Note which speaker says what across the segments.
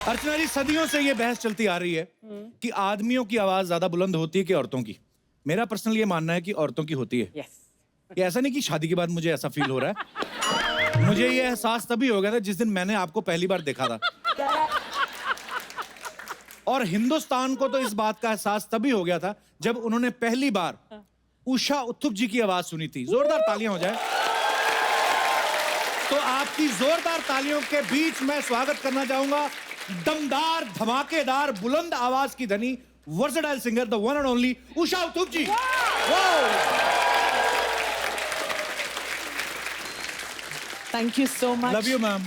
Speaker 1: अर्चना जी, सदियों से ये बहस चलती आ रही है कि आदमियों की आवाज ज्यादा बुलंद होती है कि औरतों की। मेरा पर्सनल ये मानना है कि औरतों की होती है। ये ऐसा नहीं कि शादी के बाद मुझे ऐसा फील हो रहा है। मुझे ये एहसास तभी हो गया था जिस दिन मैंने आपको पहली बार देखा था। और हिंदुस्तान को तो इस बात का एहसास तभी हो गया था जब उन्होंने पहली बार उषा उत्थुप जी की आवाज सुनी थी। जोरदार तालियां हो जाए। तो आपकी जोरदार तालियों के बीच मैं स्वागत करना चाहूंगा दमदार, धमाकेदार, बुलंद आवाज की धनी, versatile singer, the one and only Usha Uthup ji.
Speaker 2: Thank you so much.
Speaker 1: Love you ma'am.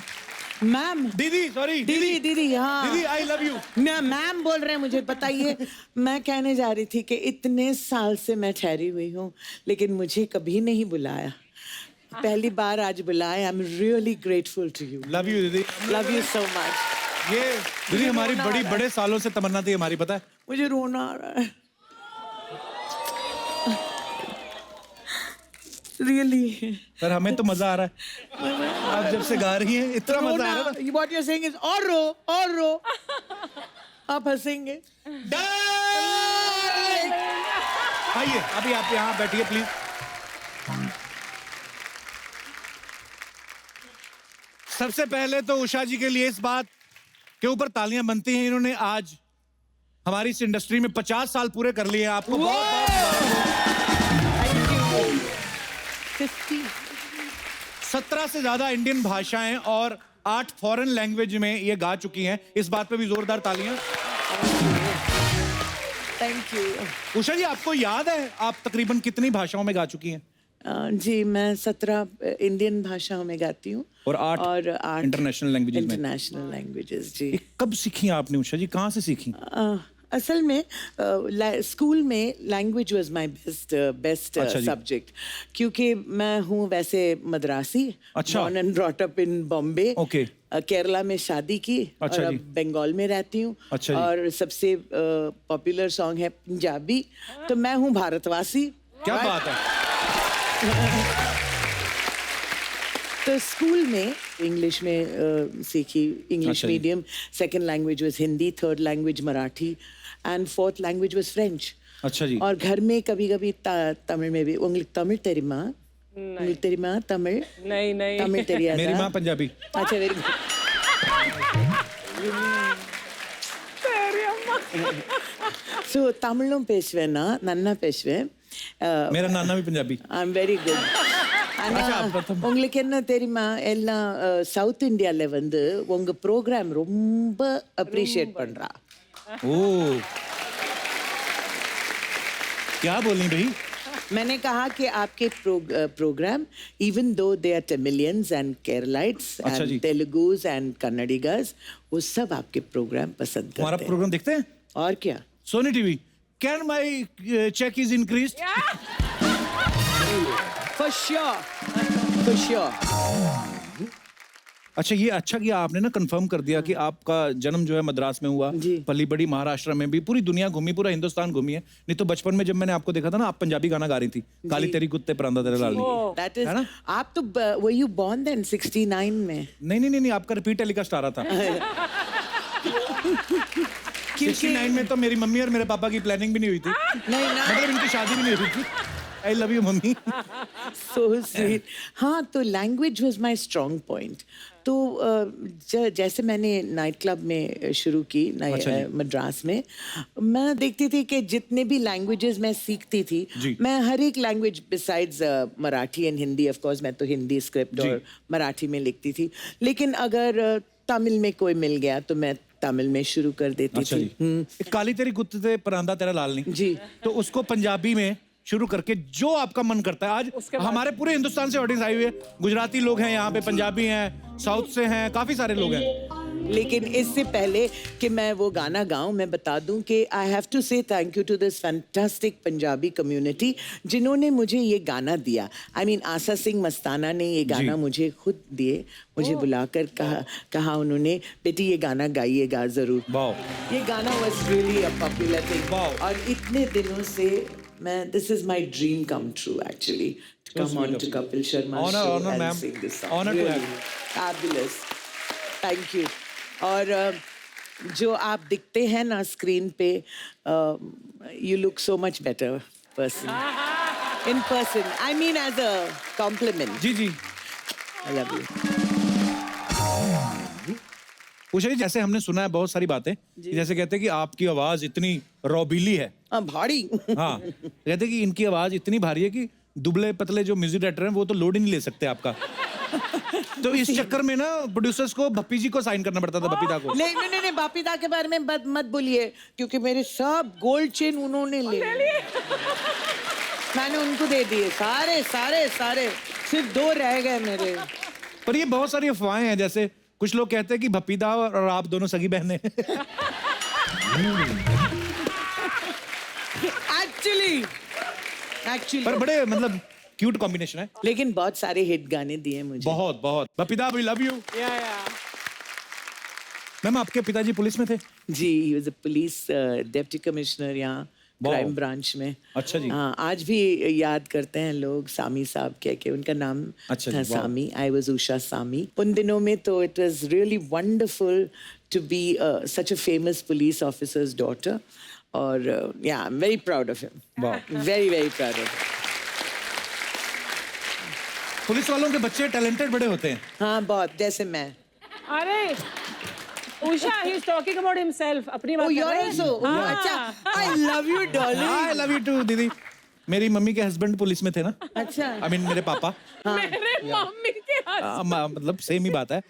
Speaker 2: Ma'am,
Speaker 1: दीदी, सॉरी
Speaker 2: दीदी, हाँ
Speaker 1: दीदी, आई लव यू।
Speaker 2: मैम बोल रहे हैं मुझे। बताइए, मैं कहने जा रही थी कि इतने साल से मैं ठहरी हुई हूँ लेकिन मुझे कभी नहीं बुलाया। पहली बार आज बुलाया। I am really grateful to you.
Speaker 1: Love you दीदी।
Speaker 2: Love you so much.
Speaker 1: ये दीदी हमारी बड़े सालों से तमन्ना थी हमारी, पता है।
Speaker 2: मुझे रोना आ रहा है। रियली
Speaker 1: पर हमें तो मजा आ रहा है। आप जब से गा रही हैं इतना मजा आ रहा है।
Speaker 2: What you're saying is और रो। आप हंसेंगे।
Speaker 1: आइए, अभी आप यहाँ बैठिए प्लीज। सबसे पहले तो उषा जी के लिए इस बात के ऊपर तालियां बनती हैं। इन्होंने आज हमारी इस इंडस्ट्री में 50 साल पूरे कर लिए हैं। आपको बहुत 17 से ज्यादा इंडियन भाषाएं और 8 फॉरेन लैंग्वेज में ये गा चुकी हैं। इस बात पे भी जोरदार तालियां।
Speaker 2: Thank you.
Speaker 1: उषा जी, आपको याद है आप तकरीबन कितनी भाषाओं में गा चुकी हैं?
Speaker 2: जी, मैं 17 इंडियन भाषाओं में गाती हूँ
Speaker 1: और 8 इंटरनेशनल लैंग्वेजेस में।
Speaker 2: इंटरनेशनल लैंग्वेजेस, जी।
Speaker 1: कब सीखी आपने उषा जी, कहाँ से सीखी?
Speaker 2: असल में स्कूल में language was my best subject, क्योंकि मैं हूँ वैसे मद्रासी।
Speaker 1: अच्छा।
Speaker 2: Born and brought up in Bombay.
Speaker 1: Okay.
Speaker 2: Kerala में शादी की।
Speaker 1: अच्छा
Speaker 2: और
Speaker 1: जी।
Speaker 2: अब बंगाल में रहती हूँ।
Speaker 1: अच्छा जी।
Speaker 2: और सबसे पॉपुलर सॉन्ग है पंजाबी। तो मैं हूँ भारतवासी।
Speaker 1: क्या बात है।
Speaker 2: तो स्कूल में इंग्लिश में सीखी, English medium. Second language was Hindi, third language Marathi and fourth language was French.
Speaker 1: अच्छा जी।
Speaker 2: और घर में कभी-कभी तमिल में भी। उंगली तमिल तेरी माँ, तमिल
Speaker 3: नहीं
Speaker 2: तमिल तेरी आजा।
Speaker 1: मेरी माँ पंजाबी।
Speaker 2: अच्छा, वेरी गुड। सो तमिलों पेशवेना नन्ना पेशवे।
Speaker 1: मेरा नाना भी Punjabi.
Speaker 2: I am very good. உங்களுக்கு என்ன தெரியுமா, எல்லாம் சவுத் இந்தியால வந்து உங்க ப்ரோக்ராம் ரொம்ப அப்ரிशिएट பண்றா.
Speaker 1: ओ, क्या बोली भाई?
Speaker 2: मैंने कहा कि आपके programme, even though they are Tamilians and Keralites and Telugus and Kannadigas, वो सब आपके प्रोग्राम पसंद करते हैं।
Speaker 1: हमारा प्रोग्राम देखते हैं?
Speaker 2: और क्या?
Speaker 1: Sony TV. Can my check is increased?
Speaker 2: For sure.
Speaker 1: अच्छा, ये अच्छा किया आपने ना कंफर्म कर दिया कि आपका जन्म जो है मद्रास में हुआ, पली बड़ी महाराष्ट्र में भी, पूरी दुनिया घूमी, पूरा हिंदुस्तान घूमी है। नहीं तो बचपन में जब मैंने आपको देखा था ना, आप पंजाबी गाना गा रही थी, काली तेरी कुत्ते परांदा तेरे लाल।
Speaker 2: That is, आप तो were you born then 69 में?
Speaker 1: नहीं, आपका रिपीट टेलीकास्ट आ रहा था। 69 में तो मेरी मम्मी और मेरे पापा की प्लानिंग भी नहीं हुई थी।
Speaker 2: नहीं ना,
Speaker 1: मतलब इनकी शादी भी नहीं हुई थी। आई love you mummy.
Speaker 2: So sweet. हाँ, तो language was my strong point. तो जैसे मैंने नाइट क्लब में शुरू की मद्रास में, मैं देखती थी कि जितने भी लैंग्वेजेस मैं सीखती थी, मैं हर एक language besides Marathi and Hindi, of course मैं तो हिंदी स्क्रिप्ट और मराठी में लिखती थी, लेकिन अगर तमिल में कोई मिल गया तो मैं तमिल में शुरू कर देती थी।
Speaker 1: काली तेरी कुत्ते परांदा तेरा लाल नहीं
Speaker 2: जी,
Speaker 1: तो उसको पंजाबी में शुरू करके जो आपका मन करता है। आज हमारे पूरे हिंदुस्तान से ऑडियंस आई हुई है। गुजराती लोग हैं यहाँ पे, पंजाबी हैं, साउथ से हैं, काफी सारे लोग हैं।
Speaker 2: लेकिन इससे पहले कि मैं वो गाना गाऊं, मैं बता दूं कि I have to say thank you to this fantastic Punjabi community जिन्होंने मुझे ये गाना दिया। आई मीन आशा सिंह मस्ताना ने ये गाना मुझे खुद दिए। मुझे बुलाकर कहा उन्होंने, बेटी ये गाना गाइएगा जरूर। ये गाना was really a popular thing. और इतने दिनों से मैं, this is my dream come true actually, to come on to Kapil Sharma's show and sing this song.
Speaker 1: Honor to have you.
Speaker 2: Fabulous. Thank you. और जो आप दिखते हैं ना स्क्रीन पे, you look so much better person in person, I mean as a compliment.
Speaker 1: जी जी।
Speaker 2: I love you.
Speaker 1: Usha ji, जैसे हमने सुना है बहुत सारी बातें कि जैसे कहते हैं कि आपकी आवाज इतनी रौबीली है।
Speaker 2: भारी।
Speaker 1: हाँ, कहते हैं कि इनकी आवाज इतनी भारी है कि दुबले पतले जो म्यूजिक डायरेक्टर हैं वो तो लोड ही नहीं ले सकते आपका। तो इस चक्कर में ना प्रोड्यूसर्स को भप्पी जी को साइन करना पड़ता था, बपीदा को।
Speaker 2: नहीं, बापीदा के बारे में मत बोलिए, क्योंकि मेरे सब गोल्ड चेन उन्होंने ले लिए। मैंने उनको दे दिए सारे, सिर्फ 2 रह गए मेरे।
Speaker 1: पर ये बहुत सारी अफवाहें हैं, जैसे कुछ लोग कहते हैं कि भप्पीदा और आप दोनों सगी बहनें।
Speaker 2: एक्चुअली
Speaker 1: पर बड़े मतलब क्यूट कॉम्बिनेशन है।
Speaker 2: लेकिन बहुत सारे हिट गाने दिए मुझे।
Speaker 1: बहुत। भप्पीदा, वी लव यू। मैम, आपके पिताजी पुलिस में थे?
Speaker 2: जी, he was a police deputy commissioner यहाँ क्राइम ब्रांच में।
Speaker 1: अच्छा जी।
Speaker 2: हाँ, आज भी याद करते हैं लोग सामी साहब कह के, उनका नाम
Speaker 1: अच्छा
Speaker 2: था
Speaker 1: जी, वाह।
Speaker 2: सामी। I was Usha Sami. उन दिनों में तो it was really wonderful to be such a famous police officer's daughter, और या I am very proud of him.
Speaker 1: वाह।
Speaker 2: Very proud of.
Speaker 1: पुलिस वालों के बच्चे टैलेंटेड बड़े होते हैं।
Speaker 2: हाँ, बहुत, जैसे मैं।
Speaker 3: अरे Usha, he is talking about himself. अपनी बात
Speaker 2: Oh,
Speaker 3: कर
Speaker 2: you're
Speaker 3: रहे हैं।
Speaker 2: also?
Speaker 3: हाँ।
Speaker 2: अच्छा, I love you, darling.
Speaker 1: I love you too दीदी। मेरी मम्मी के हस्बैंड पुलिस में थे ना।
Speaker 2: अच्छा।
Speaker 1: आई मीन मेरे पापा।
Speaker 3: मेरे मम्मी के हाथ।
Speaker 1: मतलब सेम ही बात है।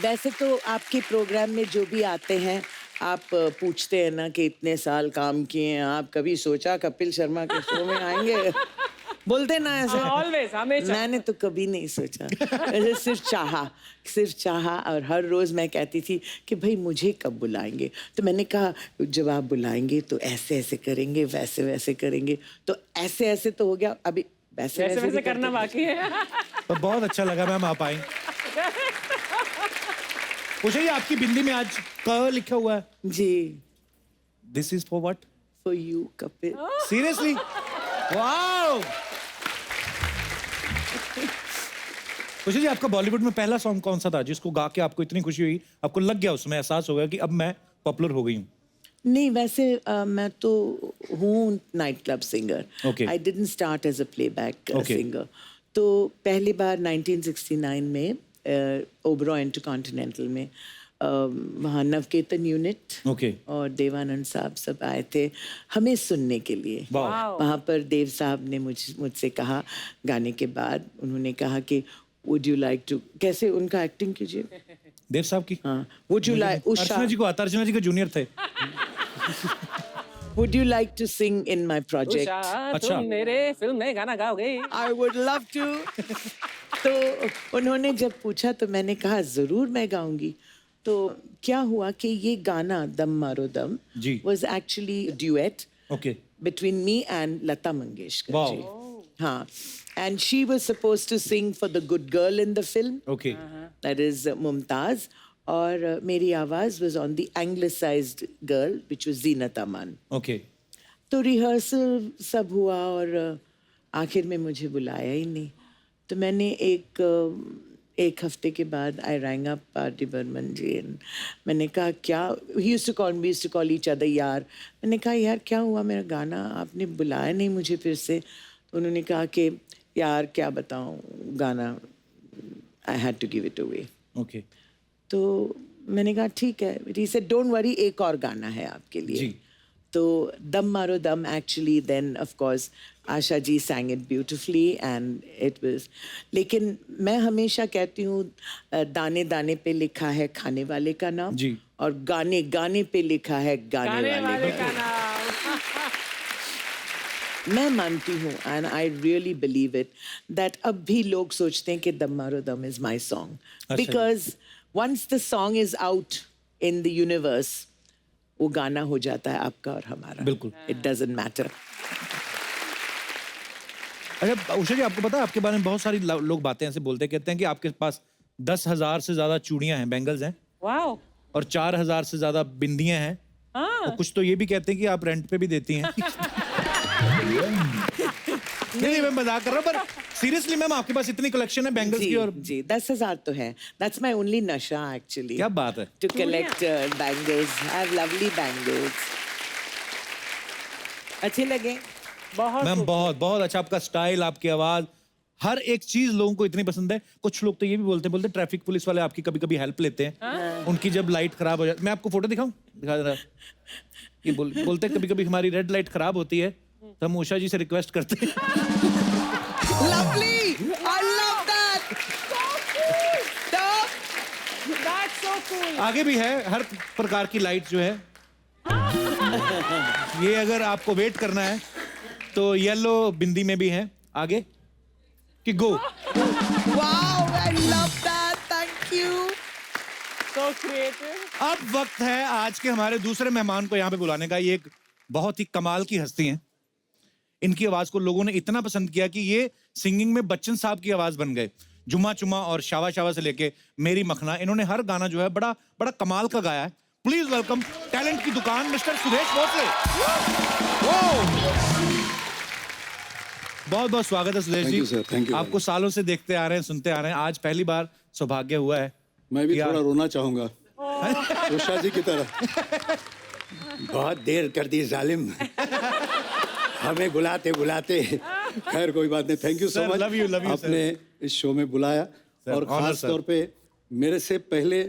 Speaker 2: वैसे तो आपके प्रोग्राम में जो भी आते हैं, आप पूछते हैं ना कि इतने साल काम किए हैं, आप कभी सोचा कपिल शर्मा के शो में आएंगे? बोलते ना ऐसे।
Speaker 3: Always, हमेशा।
Speaker 2: मैंने तो कभी नहीं सोचा। ऐसे सिर्फ चाहा, और हर रोज मैं कहती थी कि भाई मुझे कब बुलाएंगे। तो मैंने कहा जब आप बुलाएंगे तो ऐसे ऐसे करेंगे, वैसे वैसे करेंगे। तो ऐसे ऐसे तो हो गया, अभी वैसे
Speaker 3: वैसे
Speaker 2: भी
Speaker 3: करना
Speaker 2: करते
Speaker 3: बाकी है।
Speaker 1: तो बहुत अच्छा लगा मैम आप आई। उषा जी, आपकी बिंदी में आज क लिखा हुआ है।
Speaker 2: जी।
Speaker 1: This is for what?
Speaker 2: For you Kapil.
Speaker 1: Seriously? Wow. Usha ji, आपका बॉलीवुड में पहला सॉन्ग कौन सा था जिसको गा के आपको इतनी खुशी हुई, आपको लग गया, उसमें एहसास हो गया कि अब मैं पॉपुलर हो गई हूँ?
Speaker 2: नहीं, वैसे मैं तो हूँ night club singer.
Speaker 1: Okay.
Speaker 2: I didn't start as a playback
Speaker 1: Okay.
Speaker 2: Singer. तो पहली बार 1969 में ओबरॉय इंटरकॉन्टिनेंटल में वहाँ नवकेतन यूनिट
Speaker 1: Okay.
Speaker 2: और देवानंद साहब सब आए थे हमें सुनने के लिए।
Speaker 1: वाह।
Speaker 2: वहाँ पर देव साहब ने मुझसे कहा, गाने के बाद उन्होंने कहा कि वुड यू लाइक टू, कैसे उनका एक्टिंग कीजिए।
Speaker 1: देव साहब की?
Speaker 2: हाँ, would you like,
Speaker 1: Archana ji को आता, अर्चना जी के जूनियर थे।
Speaker 2: Would you like to sing in my project?
Speaker 3: Usha,
Speaker 1: अच्छा।
Speaker 3: तुम मेरे फिल्म में गाना गाओगे?
Speaker 2: I would love to. तो उन्होंने जब पूछा तो मैंने कहा जरूर मैं गाऊंगी। तो क्या हुआ कि ये गाना दम मारो दम
Speaker 1: जी।
Speaker 2: was actually a duet
Speaker 1: okay.
Speaker 2: between me and Lata Mangeshkar
Speaker 1: Wow.
Speaker 2: ji. हाँ, and she was supposed to sing for the good girl in the film,
Speaker 1: okay.
Speaker 2: that is Mumtaz, और मेरी आवाज was on the anglicized girl which was Zeenat Aman.
Speaker 1: Okay.
Speaker 2: तो rehearsal सब हुआ और आखिर में मुझे बुलाया ही नहीं। तो मैंने एक हफ्ते के बाद आई रैंग अप पार्टी बर्मन जी एंड मैंने कहा क्या, he used to call each other यार। मैंने कहा यार क्या हुआ, मेरा गाना आपने बुलाया नहीं मुझे फिर से। तो उन्होंने कहा कि यार क्या बताऊं, गाना I had to give it away.
Speaker 1: Okay.
Speaker 2: तो मैंने कहा ठीक है। ही सेड डोंट वरी, एक और गाना है आपके लिए।
Speaker 1: जी।
Speaker 2: तो Dum Maro Dum actually then of course Asha ji sang it beautifully and it was, लेकिन मैं हमेशा कहती हूँ दाने दाने पे लिखा है खाने वाले का नाम
Speaker 1: जी।
Speaker 2: और गाने गाने पे लिखा है गाने वाले का।
Speaker 3: का नाम।
Speaker 2: मैं मानती हूँ and I really believe it that अब भी लोग सोचते हैं कि Dum Maro Dum is my song because once the song is out in the universe वो गाना हो जाता है आपका और हमारा।
Speaker 1: बिल्कुल।
Speaker 2: It doesn't matter.
Speaker 1: अच्छा उषा जी, आपको पता है आपके बारे में बहुत सारी लोग बातें ऐसे बोलते कहते हैं कि आपके पास 10,000 से ज्यादा चूड़ियां हैं, बैंगल्स हैं,
Speaker 3: वाओ।
Speaker 1: और 4,000 से ज्यादा बिंदियां हैं।
Speaker 3: हाँ।
Speaker 1: और कुछ तो ये भी कहते हैं कि आप रेंट पे भी देती हैं। नहीं मैं मजाक कर रहा हूँ, पर सीरियसली मैम आपके पास इतनी कलेक्शन है बैंगल्स की और
Speaker 2: जी 10,000 तो है. That's my only नशा actually.
Speaker 1: क्या बात है.
Speaker 2: To collect bangles. I have lovely bangles. अच्छे लगे?
Speaker 3: बहुत
Speaker 1: मैम बहुत बहुत अच्छा आपका स्टाइल, आपकी आवाज, हर एक चीज लोगों को इतनी पसंद है. कुछ लोग तो ये भी बोलते ट्रैफिक पुलिस वाले आपकी कभी कभी हेल्प लेते हैं. उनकी जब लाइट खराब हो जाती, मैं आपको फोटो दिखाऊं, दिखा दे रहा. ये बोलते कभी कभी हमारी रेड लाइट खराब होती है तो हम उषा जी से रिक्वेस्ट करते हैं.
Speaker 2: Lovely. I love that.
Speaker 3: That's so cool.
Speaker 1: आगे भी है हर प्रकार की लाइट जो है. ये अगर आपको वेट करना है तो येलो बिंदी में भी है. आगे कि गो.
Speaker 2: Wow, I love that. Thank you.
Speaker 3: So creative.
Speaker 1: अब वक्त है आज के हमारे दूसरे मेहमान को यहाँ पे बुलाने का. ये एक बहुत ही कमाल की हस्ती हैं. इनकी आवाज को लोगों ने इतना पसंद किया कि ये सिंगिंग में बच्चन साहब की आवाज बन गए. जुम्मा चुम्मा और शावा शावा से लेके मेरी मखना, इन्होंने हर गाना जो है बड़ा बड़ा कमाल का गाया है. प्लीज वेलकम टैलेंट की दुकान मिस्टर सुदेश भोसले. बहुत बहुत स्वागत है Sudesh
Speaker 4: Thank you,
Speaker 1: ji.
Speaker 4: sir. Thank you
Speaker 1: आपको सालों से देखते आ रहे हैं, सुनते आ रहे हैं, आज पहली बार सौभाग्य हुआ है.
Speaker 4: मैं भी
Speaker 1: क्या?
Speaker 4: थोड़ा रोना चाहूंगा उषा जी की तरह. बहुत देर कर दी जालिम, हमें बुलाते बुलाते. खैर कोई बात नहीं. Thank you so
Speaker 1: Sir,
Speaker 4: much.
Speaker 1: love you,
Speaker 4: आपने इस शो में बुलाया. और
Speaker 1: honor,
Speaker 4: खास
Speaker 1: sir.
Speaker 4: तौर पे मेरे से पहले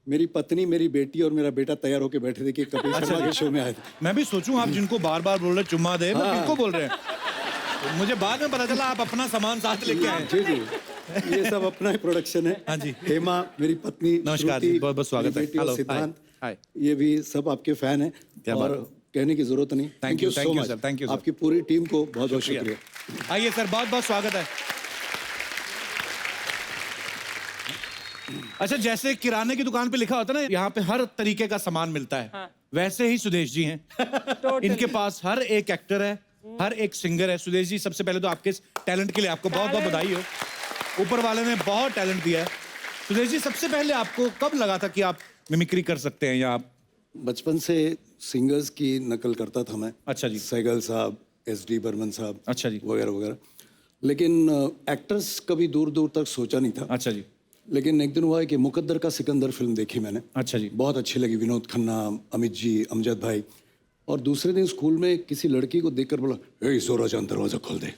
Speaker 4: मेरी पत्नी, मेरी बेटी और मेरा बेटा तैयार होके बैठे थे कि कपिल शर्मा के शो में आए थे.
Speaker 1: मैं भी सोचूं आप जिनको बार बार बोल रहे चुम्मा दे, मैं किनको बोल रहे हैं. तो मुझे बाद में पता चला आप अपना सामान साथ लेके आए.
Speaker 4: जी जी, ये सब अपना ही प्रोडक्शन है.
Speaker 1: हाँ जी.
Speaker 4: हेमा मेरी पत्नी,
Speaker 1: नमस्कार
Speaker 4: श्रुति,
Speaker 1: जी, बहुत बहुत स्वागत है.
Speaker 4: मेरी बेटी और
Speaker 1: हेलो,
Speaker 4: सिद्धांत,
Speaker 1: हाय.
Speaker 4: ये भी सब आपके फैन हैं.
Speaker 1: क्या
Speaker 4: और
Speaker 1: बात है.
Speaker 4: कहने की जरूरत नहीं.
Speaker 1: Thank you,
Speaker 4: so
Speaker 1: thank you,
Speaker 4: much.
Speaker 1: sir, thank you, sir.
Speaker 4: आपकी पूरी टीम को बहुत बहुत शुक्रिया.
Speaker 1: आइए सर, बहुत बहुत स्वागत है. अच्छा, जैसे किराने की दुकान पे लिखा होता है ना यहाँ पे हर तरीके का सामान मिलता है,
Speaker 3: हाँ.
Speaker 1: वैसे ही सुदेश जी हैं.
Speaker 3: Totally.
Speaker 1: इनके पास हर एक एक्टर है, हर एक सिंगर है. सुदेश जी, सबसे पहले तो आपके टैलेंट के लिए आपको बहुत बहुत बधाई हो. ऊपर वाले ने बहुत टैलेंट दिया है. सुदेश जी, सबसे पहले आपको कब लगा था कि आप मिमिक्री कर सकते हैं या आप?
Speaker 4: बचपन से सिंगर्स की नकल करता था मैं.
Speaker 1: अच्छा जी.
Speaker 4: सहगल साहब, SD बर्मन साहब,
Speaker 1: अच्छा जी.
Speaker 4: वगैरह वगैरह. लेकिन एक्टर्स कभी दूर दूर तक सोचा नहीं था.
Speaker 1: अच्छा जी.
Speaker 4: लेकिन एक दिन हुआ है कि मुकद्दर का सिकंदर फिल्म देखी मैंने.
Speaker 1: अच्छा जी.
Speaker 4: बहुत अच्छी लगी. विनोद खन्ना, अमित जी, अमजद भाई. और दूसरे दिन स्कूल में किसी लड़की को देखकर बोला, ए जोरा जान दरवाजा खोल दे.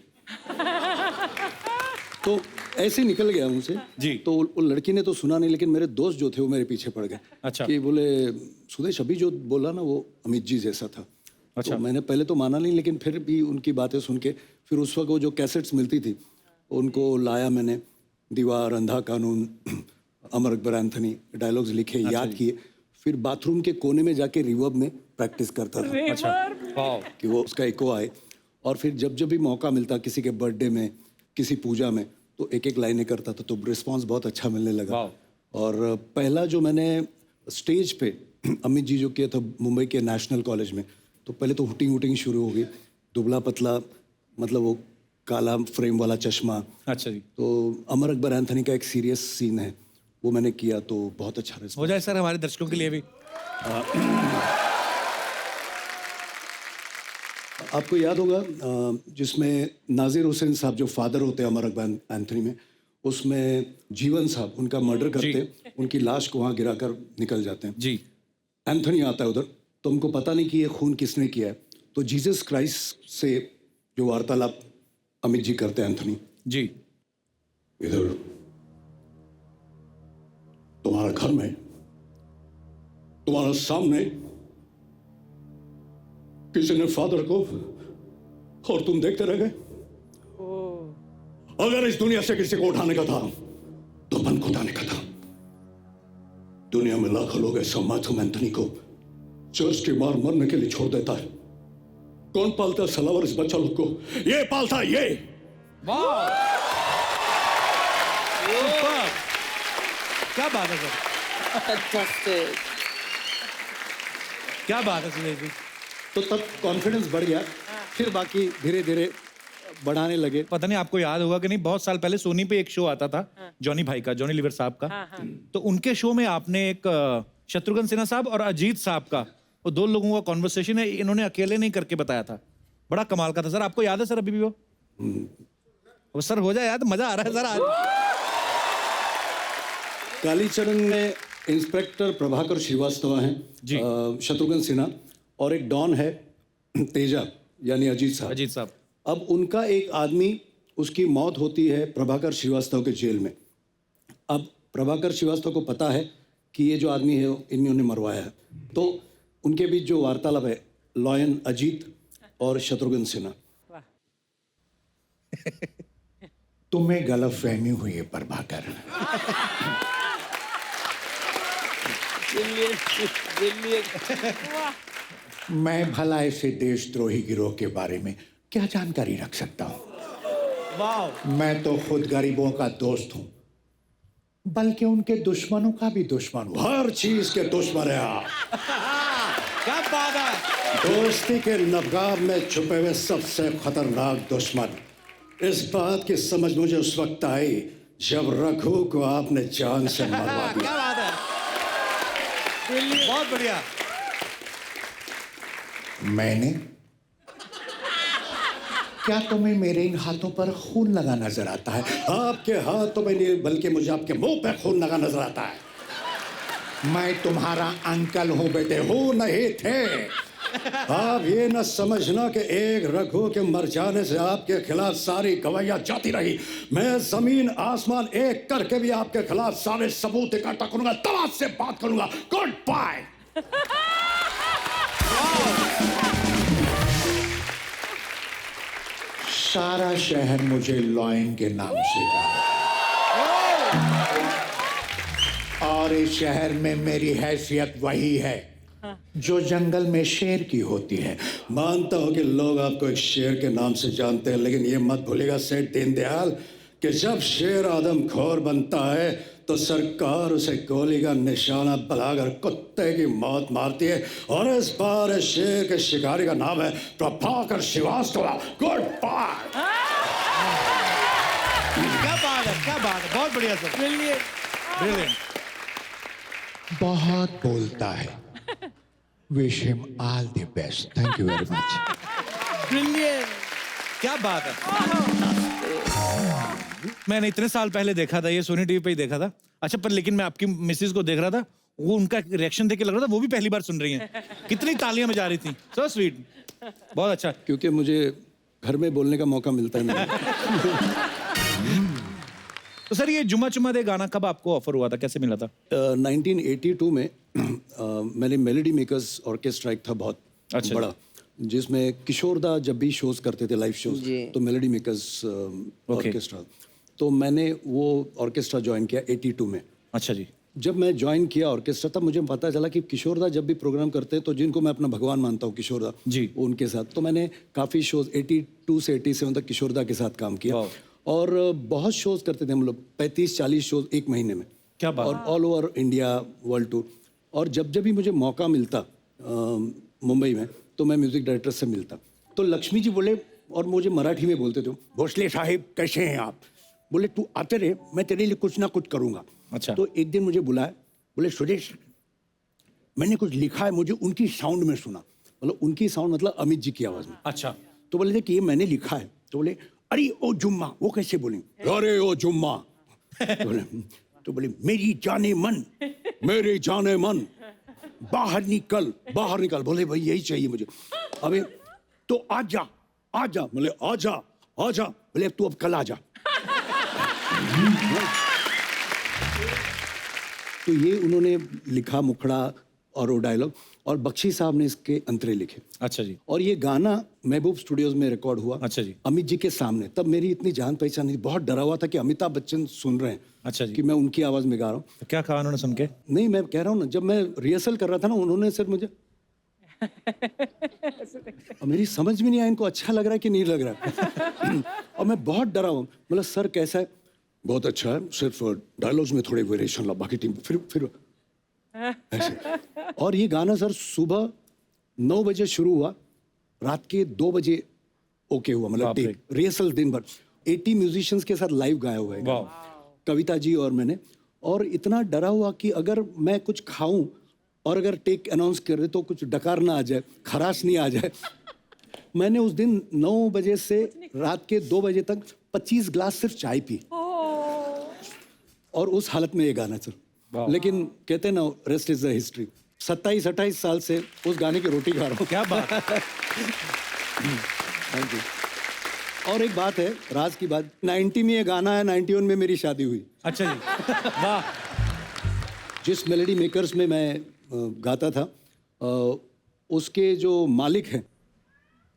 Speaker 4: तो ऐसे ही निकल गया मुझसे
Speaker 1: जी.
Speaker 4: तो वो लड़की ने तो सुना नहीं, लेकिन मेरे दोस्त जो थे वो मेरे पीछे पड़ गए.
Speaker 1: अच्छा.
Speaker 4: कि बोले सुदेश अभी जो बोला ना वो अमित जी जैसा था.
Speaker 1: अच्छा.
Speaker 4: तो मैंने पहले तो माना नहीं, लेकिन फिर भी उनकी बातें सुन के फिर उस वक्त वो जो कैसेट्स मिलती थी उनको लाया मैंने. दीवार, अंधा कानून, अमर अकबर एंथनी, डायलॉग्स लिखे, याद किए. फिर बाथरूम के कोने में जाके रिवर्ब में प्रैक्टिस करता था.
Speaker 1: अच्छा. वाओ.
Speaker 4: कि वो उसका इको आए. और फिर जब जब भी मौका मिलता किसी के बर्थडे में, किसी पूजा में, तो एक एक लाइनें करता था. तो रिस्पांस बहुत अच्छा मिलने लगा.
Speaker 1: वाओ.
Speaker 4: और पहला जो मैंने स्टेज पे अमित जी जो किया था मुंबई के नेशनल कॉलेज में, तो पहले तो हुटिंग हुटिंग शुरू हो गई. दुबला पतला, मतलब वो काला फ्रेम वाला चश्मा.
Speaker 1: अच्छा जी.
Speaker 4: तो अमर अकबर एंथनी का एक सीरियस सीन है, वो मैंने किया तो बहुत अच्छा रिस्पांस.
Speaker 1: हो जाए सर हमारे दर्शकों के लिए भी.
Speaker 4: आपको याद होगा जिसमें नाजिर हुसैन साहब जो फादर होते हैं अमर अकबर एंथनी में, उसमें जीवन साहब उनका मर्डर करते, उनकी लाश को वहाँ गिराकर निकल जाते हैं.
Speaker 1: जी.
Speaker 4: एंथनी आता है उधर, तो उनको पता नहीं कि ये खून किसने किया है. तो जीसस क्राइस्ट से जो वार्तालाप अमित जी करते हैं एंथनी,
Speaker 1: जी.
Speaker 4: इधर तुम्हारा घर में, तुम्हारा सामने किसी ने फादर को, और तुम देखते रह गए. अगर इस दुनिया से किसी को उठाने का था तो बन को उठाने का था. दुनिया में लाखों लोग ऐसा मैथ्यू एंथनी को चर्च की मार मरने के लिए छोड़ देता है. कौन पालता है सलावर इस बच्चा लोग को? ये पालता है, ये.
Speaker 1: वाह. सुपर. क्या बात है सर.
Speaker 2: Fantastic.
Speaker 1: क्या बात है सुदेश जी.
Speaker 4: तो तब कॉन्फिडेंस बढ़ गया. फिर बाकी धीरे धीरे बढ़ाने लगे.
Speaker 1: पता नहीं आपको याद होगा कि नहीं, बहुत साल पहले सोनी पे एक शो आता था जॉनी भाई का, जॉनी लीवर साहब का. तो उनके शो में आपने एक शत्रुघ्न सिन्हा साहब और अजीत साहब का, वो दो लोगों का कॉन्वर्सेशन है, इन्होंने अकेले नहीं करके बताया था. बड़ा कमाल का था सर. आपको याद है सर अभी भी वो? अब सर हो जाए यार, तो मजा आ रहा है सर आज।
Speaker 4: कालीचरण में इंस्पेक्टर प्रभाकर श्रीवास्तव हैं
Speaker 1: जी।
Speaker 4: शत्रुघ्न सिन्हा, और एक डॉन है तेजा यानी अजीत साहब।
Speaker 1: अजीत साहब।
Speaker 4: अब उनका एक आदमी, उसकी मौत होती है प्रभाकर श्रीवास्तव के जेल में। अब प्रभाकर श्रीवास्तव को पता है कि ये जो आदमी है इन्होंने मरवाया है, तो उनके बीच जो वार्तालाप है लॉयन अजीत और शत्रुघ्न सिन्हा।
Speaker 5: तुम्हें गलतफहमी हुई है प्रभाकर। मैं भला ऐसे देशद्रोही गिरोह के बारे में क्या जानकारी रख सकता हूँ? मैं तो खुद गरीबों का दोस्त हूँ, बल्कि उनके दुश्मनों का भी दुश्मन हूँ।
Speaker 4: हर चीज के दुश्मन है आप।
Speaker 1: क्या बात है।
Speaker 4: दोस्ती के नगाब में छुपे हुए सबसे खतरनाक दुश्मन। इस बात की समझ मुझे उस वक्त आई जब रघु को आपने जान से मरवा दिया।
Speaker 1: क्या बात है, बहुत बढ़िया।
Speaker 5: मैंने क्या तुम्हें मेरे इन हाथों पर खून लगा नजर आता है?
Speaker 4: आपके हाथों में नहीं बल्कि मुझे आपके मुंह पे खून लगा नजर आता है।
Speaker 5: मैं तुम्हारा अंकल हूं बेटे,
Speaker 4: हो नहीं थे। आप ये न समझना कि एक रघु के मर जाने से आपके खिलाफ सारी गवाहियां जाती रही। मैं जमीन आसमान एक करके भी आपके खिलाफ सारे सबूत इकट्ठा करूंगा, तब आपसे बात करूंगा। Goodbye.
Speaker 5: सारा शहर मुझे लॉयन के नाम से जाने, और इस शहर में मेरी हैसियत वही है जो जंगल में शेर की होती है।
Speaker 4: मानता हूं कि लोग आपको एक शेर के नाम से जानते हैं, लेकिन ये मत भूलिएगा सेठ दीनदयाल कि जब शेर आदमखोर बनता है तो सरकार उसे गोली का निशाना बनाकर कुत्ते की मौत मारती है। और इस बार इस शेर के शिकारी का नाम है प्रभाकर श्रीवास्तव। Good bye.
Speaker 1: क्या बात है, क्या बात है, बहुत बढ़िया सर। ब्रिलियंट।
Speaker 5: बहुत बोलता है। Wish him all the best. Thank you very much.
Speaker 1: Brilliant. क्या बात है। मैंने इतने साल पहले देखा था, ये सोनी टीवी पे ही देखा था। अच्छा, पर लेकिन मैं आपकी मिसेज को देख रहा था, वो उनका रिएक्शन देख के लग रहा था वो भी पहली बार सुन रही हैं। कितनी तालियां बजा रही थी। सो स्वीट, बहुत अच्छा।
Speaker 4: क्योंकि मुझे घर में बोलने का मौका मिलता है नहीं।
Speaker 1: तो सर ये जुम्मा चुम्मा दे गाना कब आपको ऑफर हुआ था, कैसे मिला था?
Speaker 4: 1982 में मैंने मेलोडी मेकर्स ऑर्केस्ट्रा एक था बहुत
Speaker 1: अच्छा
Speaker 4: बड़ा, जिसमें किशोर दा जब भी शोज करते थे, लाइव शोज, तो मेलोडी मेकर्स ऑर्केस्ट्रा, तो मैंने वो ऑर्केस्ट्रा ज्वाइन किया 82 में।
Speaker 1: अच्छा जी।
Speaker 4: जब मैं ज्वाइन किया ऑर्केस्ट्रा तब मुझे पता चला कि किशोर दा जब भी प्रोग्राम करते हैं, तो जिनको मैं अपना भगवान मानता हूँ किशोर दा
Speaker 1: जी,
Speaker 4: उनके साथ, तो मैंने काफ़ी शोज 82 से 87 तक किशोर दा के साथ काम किया। और बहुत शोज करते थे हम लोग, 35-40 शोज एक महीने में।
Speaker 1: क्या बात।
Speaker 4: और all over India, world tour. और जब जब भी मुझे मौका मिलता मुंबई में, तो मैं म्यूजिक डायरेक्टर से मिलता, तो लक्ष्मी जी बोले, और मुझे मराठी में बोलते थे, भोसले साहिब कैसे हैं आप? बोले तू आते रहे, मैं तेरे लिए कुछ ना कुछ करूँगा।
Speaker 1: अच्छा।
Speaker 4: तो एक दिन मुझे बुलाया, बोले सुरेश मैंने कुछ लिखा है, मुझे उनकी साउंड में सुना। मतलब उनकी साउंड मतलब अमित जी की आवाज़ में।
Speaker 1: अच्छा।
Speaker 4: तो बोले थे कि ये मैंने लिखा है। तो बोले अरे ओ जुम्मा, वो कैसे बोलेंगे? अरे ओ जुम्मा। तो बोले मेरी जाने मन, मेरे जाने मन, बाहर निकल, बाहर निकल। बोले भाई यही चाहिए मुझे। अबे तो आजा, आजा। बोले आजा, आजा। बोले तू अब कल आजा। तो ये उन्होंने लिखा मुखड़ा और वो डायलॉग, और बख्शी साहब ने इसके अंतरे लिखे।
Speaker 1: अच्छा जी।
Speaker 4: और ये गाना महबूब स्टूडियोज में रिकॉर्ड हुआ।
Speaker 1: अच्छा जी।
Speaker 4: अमित जी के सामने। तब मेरी इतनी जान पहचान नहीं, बहुत डरा हुआ था कि अमिताभ बच्चन सुन रहे हैं।
Speaker 1: अच्छा जी।
Speaker 4: कि मैं उनकी आवाज में गा रहा हूँ।
Speaker 1: तो क्या कहा उन्होंने सुन के?
Speaker 4: नहीं, मैं कह रहा हूँ ना, जब मैं रिहर्सल कर रहा था ना, उन्होंने सर मुझे मेरी समझ में नहीं आया इनको अच्छा लग रहा है कि नहीं लग रहा है। और मैं बहुत डरा हूँ। मतलब सर कैसा है? बहुत अच्छा है, सिर्फ डायलॉग्स में थोड़े वेरिएशन ला, बाकी टीम फिर ऐसे। और ये गाना सर सुबह 9 बजे शुरू हुआ, रात के 2 बजे ओके हुआ। मतलब टेक रिहर्सल दिन भर 80 म्यूजिशियंस के साथ लाइव गाया हुआ है, कविता जी और मैंने। और इतना डरा हुआ कि अगर मैं कुछ खाऊं और अगर टेक अनाउंस कर दे तो कुछ डकार ना आ जाए, खराश नहीं आ जाए। मैंने उस दिन 9 बजे से रात के 2 बजे तक 25 ग्लास सिर्फ चाय पी और उस हालत में ये गाना चल। लेकिन कहते हैं ना, रेस्ट इज द हिस्ट्री। 27-28 साल से उस गाने की रोटी खा रहा हूँ।
Speaker 1: क्या बात है।
Speaker 4: Thank you. और एक बात है, राज की बात, 90 में ये गाना है, 91 में मेरी शादी हुई।
Speaker 1: अच्छा जी, वाह।
Speaker 4: जिस मेलोडी मेकर्स में मैं गाता था, उसके जो मालिक हैं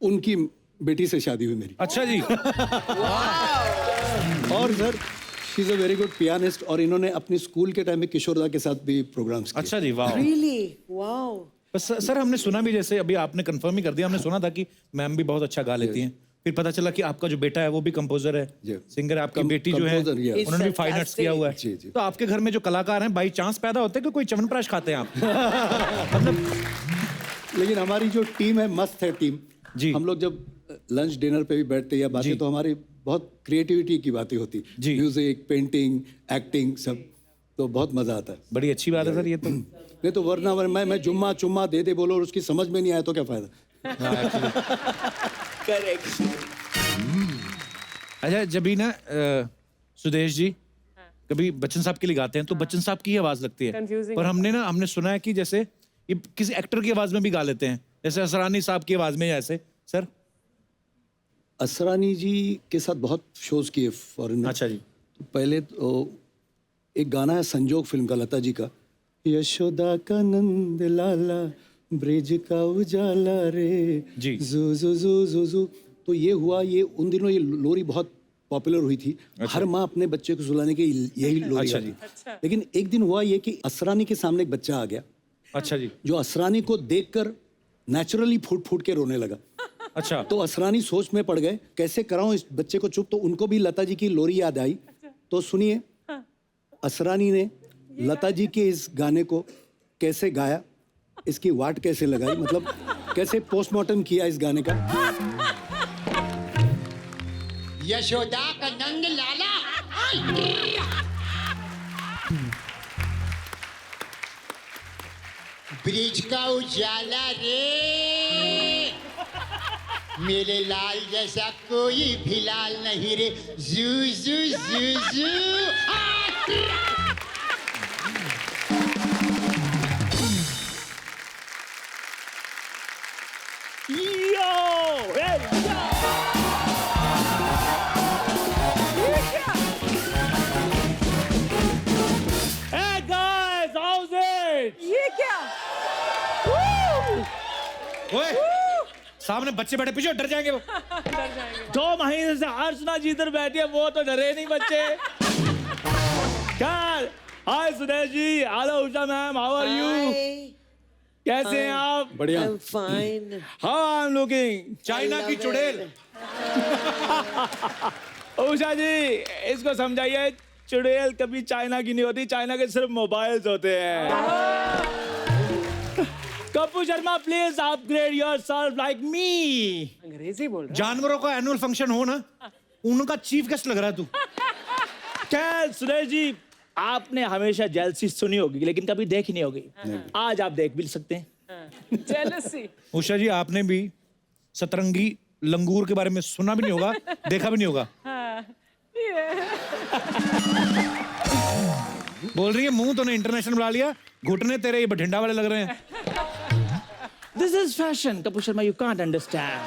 Speaker 4: उनकी बेटी से शादी हुई मेरी।
Speaker 1: अच्छा जी।
Speaker 4: और sir, she is a very good pianist, और इन्होंने अपनी स्कूल के टाइम में किशोरदा के साथ भी प्रोग्राम्स किए।
Speaker 1: अच्छा जी, वाह।
Speaker 2: Really? Wow.
Speaker 1: बस सर, हमने सुना भी, जैसे अभी आपने कंफर्म ही कर दिया, हमने सुना था कि मैम भी बहुत अच्छा गा लेती हैं। फिर पता चला कि आपका जो बेटा है वो भी कंपोजर है, सिंगर है। आपकी बेटी जो है
Speaker 4: composer,
Speaker 1: उन्होंने भी फाइन आर्ट्स किया हुआ है।
Speaker 4: जी, जी।
Speaker 1: तो आपके घर में जो कलाकार हैं बाई चांस पैदा होते हैं कि कोई च्यवनप्राश खाते हैं आप? मतलब
Speaker 4: लेकिन हमारी जो टीम है, मस्त है टीम
Speaker 1: जी।
Speaker 4: हम लोग जब लंच डिनर पे भी बैठते या बातें, तो हमारी बहुत क्रिएटिविटी की बातें होती, म्यूजिक, पेंटिंग, एक्टिंग, सब। तो बहुत मजा आता है।
Speaker 1: बड़ी अच्छी बात है सर ये तो।
Speaker 4: नहीं तो वरना मैं जुम्मा चुम्मा दे दे बोलो और उसकी समझ में नहीं आया तो क्या फायदा।
Speaker 2: Correct.
Speaker 1: अच्छा, जब भी ना सुदेश जी कभी बच्चन साहब के लिए गाते हैं तो बच्चन साहब की ही आवाज लगती है।
Speaker 3: Confusing
Speaker 1: पर हमने सुना है कि जैसे ये किसी एक्टर की आवाज में भी गा लेते हैं, जैसे असरानी साहब की आवाज में, जैसे सर।
Speaker 4: असरानी जी के साथ बहुत शोज किए फॉरेन में।
Speaker 1: अच्छा जी।
Speaker 4: तो पहले तो एक गाना है संजोग फिल्म का, लता जी का, यशोदा का नंद लाला ब्रिज का उजाला रे
Speaker 1: जी।
Speaker 4: जू जू जू जू जू। तो ये हुआ, ये उन दिनों ये लोरी बहुत पॉपुलर हुई थी। हर माँ अपने बच्चे को सुलाने के यही लोरी आती। लेकिन एक दिन हुआ ये कि असरानी के सामने एक बच्चा आ गया।
Speaker 1: अच्छा जी।
Speaker 4: जो असरानी को देखकर नेचुरली फूट फूट के रोने लगा।
Speaker 1: अच्छा।
Speaker 4: तो असरानी सोच में पड़ गए, कैसे कराऊं इस बच्चे को चुप। तो उनको भी लता जी की लोरी याद आई। तो सुनिए, असरानी ने लता जी के इस गाने को कैसे गाया, इसकी वाट कैसे लगाई, मतलब कैसे पोस्टमार्टम किया इस गाने का।
Speaker 6: यशोदा का नंद लाला, ब्रिज का उजाला रे, मेरे लाल जैसा कोई भी लाल नहीं रे, जू जू जू जू।
Speaker 1: Hey guys, how's it?
Speaker 3: ये क्या?
Speaker 1: ओए, सामने बच्चे बैठे, पीछे डर जाएंगे वो।
Speaker 3: डर जाएंगे।
Speaker 7: 2 महीने से अर्चना जी इधर बैठी है, वो तो डरे नहीं बच्चे। Hi Sudesh ji, hello Usha ma'am, how are you?
Speaker 2: Hi.
Speaker 7: कैसे हैं आप?
Speaker 4: बढ़िया।
Speaker 2: I'm fine.
Speaker 7: How I am looking?
Speaker 1: China की चुड़ैल।
Speaker 7: उषा जी, इसको समझाइए, चुड़ैल कभी चाइना की नहीं होती, चाइना के सिर्फ मोबाइल्स होते हैं। Kapoor Sharma, please upgrade yourself like me.
Speaker 3: अंग्रेजी बोल रहा
Speaker 1: जानवरों का एनुअल फंक्शन हो ना, उनका चीफ गेस्ट लग रहा है तू।
Speaker 7: क्या सुरेश जी, आपने हमेशा जेलसी सुनी होगी लेकिन कभी देखी नहीं होगी। आज आप देख भी सकते हैं।
Speaker 3: है। Jealousy.
Speaker 1: उषा जी, आपने भी सतरंगी लंगूर के बारे में सुना भी नहीं होगा, देखा भी नहीं होगा।
Speaker 3: हाँ, ये।
Speaker 1: बोल रही है मुंह तो ने इंटरनेशनल बुला लिया, घुटने तेरे ये बठिंडा वाले लग रहे हैं।
Speaker 7: This is fashion, Kapoor Sharma, you can't understand.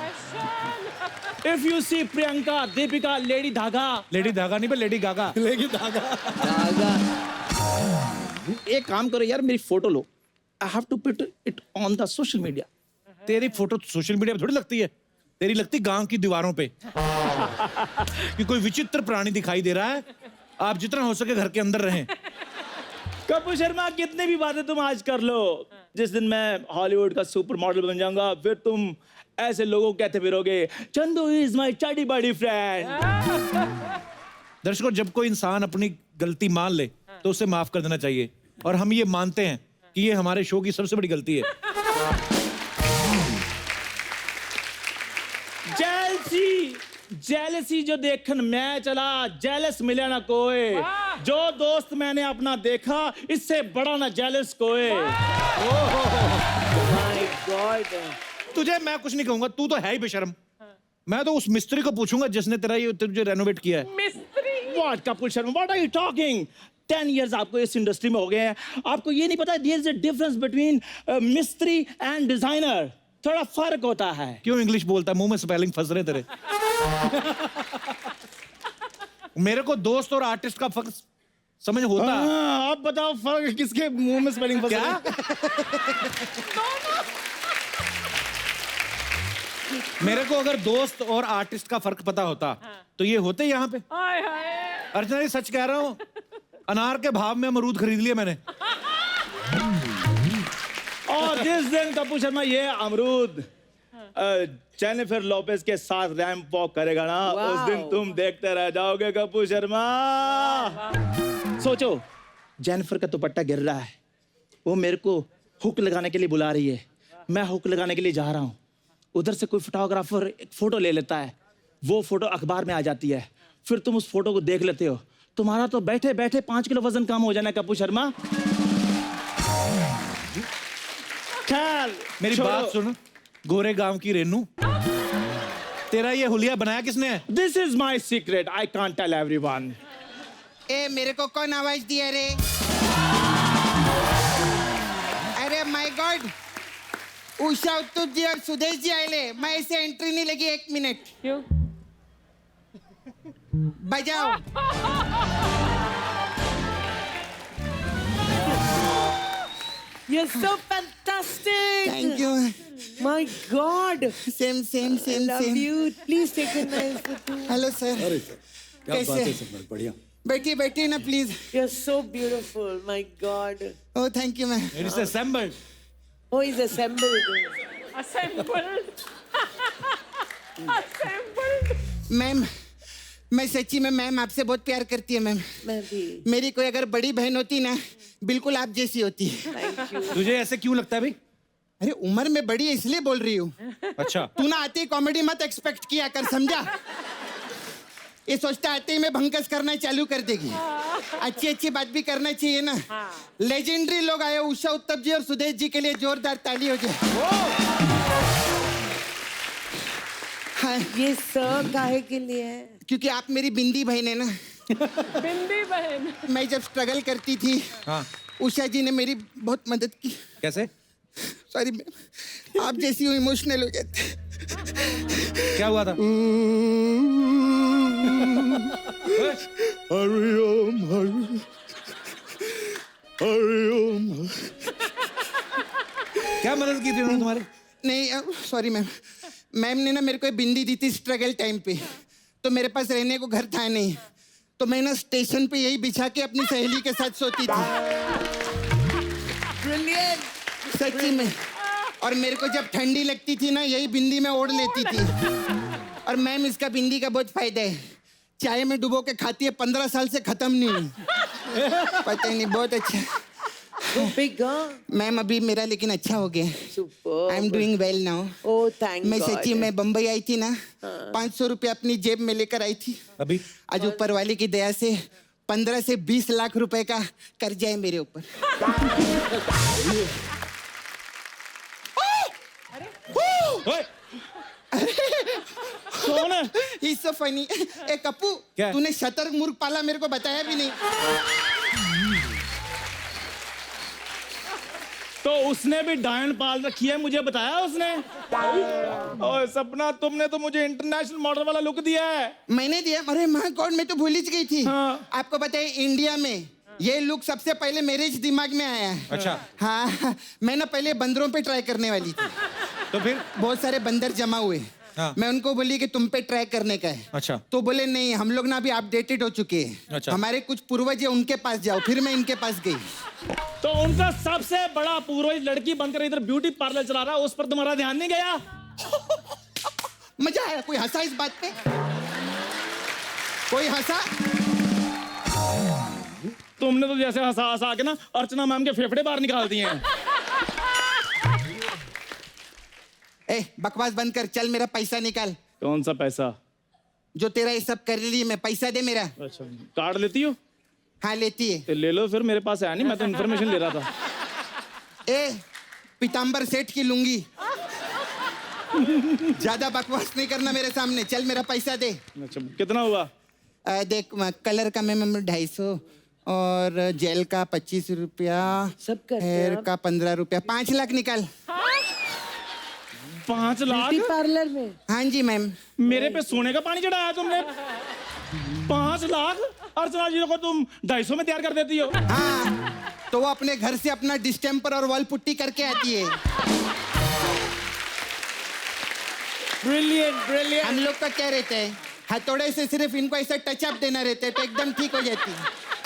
Speaker 7: If you see Priyanka, Deepika, Lady Dhaga.
Speaker 1: Lady धागा नहीं पे लेडी गागा।
Speaker 4: लेकिन धागा।
Speaker 7: एक काम करो यार, मेरी photo low. I have to put it on the social media.
Speaker 1: तेरी फोटो सोशल मीडिया पे थोड़ी लगती है, तेरी लगती गांव की दीवारों पे। कि कोई विचित्र प्राणी दिखाई दे रहा है, आप जितना हो सके घर के अंदर रहें।
Speaker 7: कपूर शर्मा, कितनी भी बातें तुम आज कर लो, जिस दिन मैं हॉलीवुड का सुपर मॉडल बन जाऊंगा, फिर तुम ऐसे लोगों को कहते फिरोगे, चंदू इज माय चड्डी बॉडी फ्रेंड।
Speaker 1: दर्शकों, जब कोई इंसान अपनी गलती मान ले तो उसे माफ कर देना चाहिए, और हम ये मानते हैं कि ये हमारे शो की सबसे बड़ी गलती है।
Speaker 7: जेलसी जो देखन मैं चला, जेलस मिले ना कोई। जो दोस्त मैंने अपना देखा, इससे बड़ा ना जेलस कोई।
Speaker 2: My God.
Speaker 1: तुझे मैं कुछ नहीं कहूंगा, तू तो है ही बेशर्म। मैं तो उस मिस्त्री को पूछूंगा जिसने तेरा ये तुझे रेनोवेट किया है।
Speaker 3: मिस्त्री।
Speaker 7: What, Kapil Sharma? What are you talking? 10 years आपको इस इंडस्ट्री में हो गए हैं, आपको ये नहीं पता there is a difference between मिस्त्री and designer. थोड़ा फर्क होता है।
Speaker 1: क्यों इंग्लिश बोलता है? मुंह में स्पेलिंग फंस रहे तेरे। मेरे को दोस्त और आर्टिस्ट का फर्क समझ होता है।
Speaker 7: आप बताओ फर्क किसके मुंह में स्पेलिंग फंस
Speaker 1: क्या? मेरे को अगर दोस्त और आर्टिस्ट का फर्क पता होता तो ये होते यहाँ पे।
Speaker 3: हाय हाय।
Speaker 1: अर्चना जी सच कह रहा हूँ, अनार के भाव में अमरूद खरीद लिए मैंने।
Speaker 7: और जिस दिन कपूर शर्मा ये अमरूद जेनिफर लोपेज के साथ रैंप वॉक करेगा ना, उस दिन तुम देखते रह जाओगे कपूर शर्मा। सोचो, जेनिफर का दुपट्टा गिर रहा है, वो मेरे को हुक लगाने के लिए बुला रही है, मैं हुक लगाने के लिए जा रहा हूँ, उधर से कोई फोटोग्राफर एक फोटो ले लेता है, वो फोटो अखबार में आ जाती है, फिर तुम उस फोटो को देख लेते हो, तुम्हारा तो बैठे बैठे 5 किलो वजन कम हो जाना कपूर शर्मा। ख्याल
Speaker 1: मेरी बात सुन, गोरे गांव की रेनू, तेरा ये हुलिया बनाया किसने है?
Speaker 7: This is my secret, I can't tell everyone.
Speaker 6: ए मेरे को कौन आवाज दिया रे? अरे माय गॉड, उषा उत्तुप जी और सुदेश जी आए, मैं ऐसे एंट्री नहीं लगी 1 मिनट।
Speaker 3: क्यों?
Speaker 6: बजाओ।
Speaker 2: You're so fantastic.
Speaker 6: Thank you.
Speaker 2: My God.
Speaker 6: Same same
Speaker 2: I
Speaker 6: same
Speaker 2: love
Speaker 6: same.
Speaker 2: you. Please take a nice photo.
Speaker 6: Hello sir.
Speaker 4: अरे सर, क्या
Speaker 6: कैसे?
Speaker 4: बात है सर, बढ़िया।
Speaker 6: बैठिए बैठिए ना please.
Speaker 2: You're so beautiful. My God.
Speaker 6: Oh thank you ma'am.
Speaker 1: It is assembled.
Speaker 2: Oh, he's assembled.
Speaker 3: Assembled. Assembled.
Speaker 6: Ma'am, मैं सच्ची में मैम आपसे बहुत प्यार करती है मैम।
Speaker 2: मैं भी।
Speaker 6: मेरी कोई अगर बड़ी बहन होती ना, बिल्कुल आप जैसी होती है।
Speaker 2: Thank you.
Speaker 1: तुझे ऐसे क्यों लगता है भाई?
Speaker 6: अरे उम्र में बड़ी है इसलिए बोल रही हूँ।
Speaker 1: अच्छा,
Speaker 6: तू ना आते ही कॉमेडी मत एक्सपेक्ट किया कर, समझा? ये सोचता आते ही मैं भंकस करना चालू कर देगी। अच्छी अच्छी बात भी करना चाहिए ना। लेजेंडरी लोग आए, उषा उत्तप जी और सुदेश जी के लिए जोरदार ताली हो जाए। हाँ,
Speaker 2: ये सब काहे के लिए है?
Speaker 6: क्योंकि आप मेरी बिंदी बहन है ना।
Speaker 3: बिंदी बहन।
Speaker 6: मैं जब स्ट्रगल करती थी,
Speaker 1: हाँ,
Speaker 6: उषा जी ने मेरी बहुत मदद की।
Speaker 1: कैसे?
Speaker 6: सॉरी मैम, आप जैसी हूँ इमोशनल हो जाते।
Speaker 1: क्या हुआ था?
Speaker 6: हरिओम हरि हरिओम।
Speaker 1: क्या मदद की थी उन्होंने तुम्हारी?
Speaker 6: नहीं सॉरी मैम, मैम ने ना मेरे को एक बिंदी दी थी स्ट्रगल टाइम पे, तो मेरे पास रहने को घर था नहीं, तो मैं ना स्टेशन पे यही बिछा के अपनी सहेली के साथ सोती थी।
Speaker 2: Brilliant.
Speaker 6: सच्ची में। और मेरे को जब ठंडी लगती थी ना, यही बिंदी में ओढ़ लेती थी। और मैम इसका बिंदी का बहुत फायदा है, चाय में डुबो के खाती है, 15 साल से खत्म नहीं हुई। पता ही नहीं, बहुत अच्छा।
Speaker 2: So big, huh?
Speaker 6: मैम अभी मेरा लेकिन अच्छा हो गया।
Speaker 2: Superb.
Speaker 6: I am doing well now.
Speaker 2: Oh, thank
Speaker 6: मैं
Speaker 2: God.
Speaker 6: सच्ची में बम्बई आई थी ना, 500 रुपये अपनी जेब में लेकर आई थी।
Speaker 1: अभी
Speaker 6: आज ऊपर वाले की दया से 15 से 20 लाख रुपए का कर्जा है मेरे ऊपर।
Speaker 7: कौन है?
Speaker 6: He's so funny. ए कप्पू,
Speaker 1: क्या?
Speaker 6: तूने शतरंज मूर्ख पाला, मेरे को बताया भी नहीं।
Speaker 7: तो उसने भी डायन पाल रखी है, मुझे बताया उसने। ओए सपना, तुमने तो मुझे इंटरनेशनल मॉडल वाला लुक दिया है।
Speaker 6: मैंने दिया? अरे माय गॉड, मैं तो भूल ही गई थी।
Speaker 7: हाँ।
Speaker 6: आपको बताइए, इंडिया में ये लुक सबसे पहले मेरे ही दिमाग में आया है।
Speaker 1: अच्छा,
Speaker 6: हाँ, मैं ना पहले बंदरों पे ट्राई करने वाली थी।
Speaker 1: तो फिर?
Speaker 6: बहुत सारे बंदर जमा हुए।
Speaker 1: हाँ।
Speaker 6: मैं उनको बोली कि तुम पे ट्राई करने का है।
Speaker 1: अच्छा।
Speaker 6: तो बोले नहीं, हम लोग ना अभी अपडेटेड हो चुके हैं।
Speaker 1: अच्छा।
Speaker 6: हमारे कुछ पूर्वज है, उनके पास जाओ। फिर मैं इनके पास गई।
Speaker 7: तो उनका सबसे बड़ा पूर्वज लड़की बनकर इधर ब्यूटी पार्लर चला रहा है, उस पर तुम्हारा ध्यान नहीं गया?
Speaker 6: मजा आया? कोई हंसा इस बात पे? कोई हंसा?
Speaker 7: तुमने तो जैसे हंसा हंसा के ना अर्चना मैम के फेफड़े बाहर निकाल दिए हैं।
Speaker 6: ए, बकवास बंद कर, चल मेरा पैसा निकाल।
Speaker 7: कौन सा पैसा?
Speaker 6: जो तेरा ये सब कर रही है, मैं पैसा दे मेरा।
Speaker 7: अच्छा, कार्ड लेती हो?
Speaker 6: हाँ लेती है।
Speaker 7: तो ले लो फिर, मेरे पास है नहीं, मैं तो इन्फॉर्मेशन ले रहा था।
Speaker 6: ए, पीताम्बर सेठ की लुंगी ज्यादा बकवास नहीं करना मेरे सामने, चल मेरा पैसा दे।
Speaker 7: अच्छा कितना हुआ?
Speaker 6: देख कलर का मैं 250 और जेल का 25 रुपया,
Speaker 2: सब करते हैं
Speaker 6: हेयर
Speaker 2: आप?
Speaker 6: का 15 रुपया, 5 लाख निकाल।
Speaker 7: 5 लाख?
Speaker 2: ब्यूटी पार्लर में?
Speaker 6: हाँ जी मैम।
Speaker 7: मेरे पे सोने का पानी चढ़ाया तुमने? 5 लाख? अर्चना जी को तुम 250 में तैयार कर देती हो?
Speaker 6: हाँ, तो वो अपने घर से अपना डिस्टेम्पर और वॉल पुट्टी करके आती है।
Speaker 2: Brilliant brilliant.
Speaker 6: हम लोग का क्या रहता है, हथौड़े से सिर्फ इनको ऐसा टच अप देना रहता है तो एकदम ठीक हो जाती है।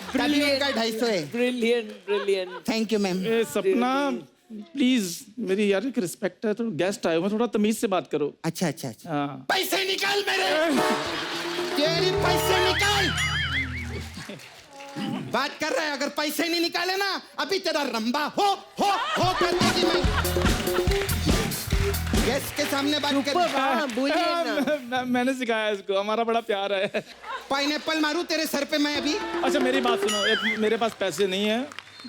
Speaker 6: तभी उनका 250 है।
Speaker 2: Brilliant brilliant.
Speaker 6: Thank you ma'am.
Speaker 7: ए, सपना प्लीज, मेरी यार एक रिस्पेक्ट है, तो गेस्ट आए हो, थोड़ा तमीज से बात करो।
Speaker 6: अच्छा अच्छा अच्छा।
Speaker 7: हाँ।
Speaker 6: पैसे निकाल मेरे, तेरी पैसे निकाल। बात कर रहा है, अगर पैसे नहीं निकाले ना अभी तेरा रंबा हो कर देगी मैं। गेस्ट के सामने बात कर।
Speaker 2: हाँ, बोलिए ना।
Speaker 7: मैंने सिखाया इसको, हमारा बड़ा प्यार है।
Speaker 6: पाइनएप्पल मारूं तेरे सर पे मैं अभी?
Speaker 7: अच्छा मेरी बात सुनो, एक मेरे पास पैसे नहीं है,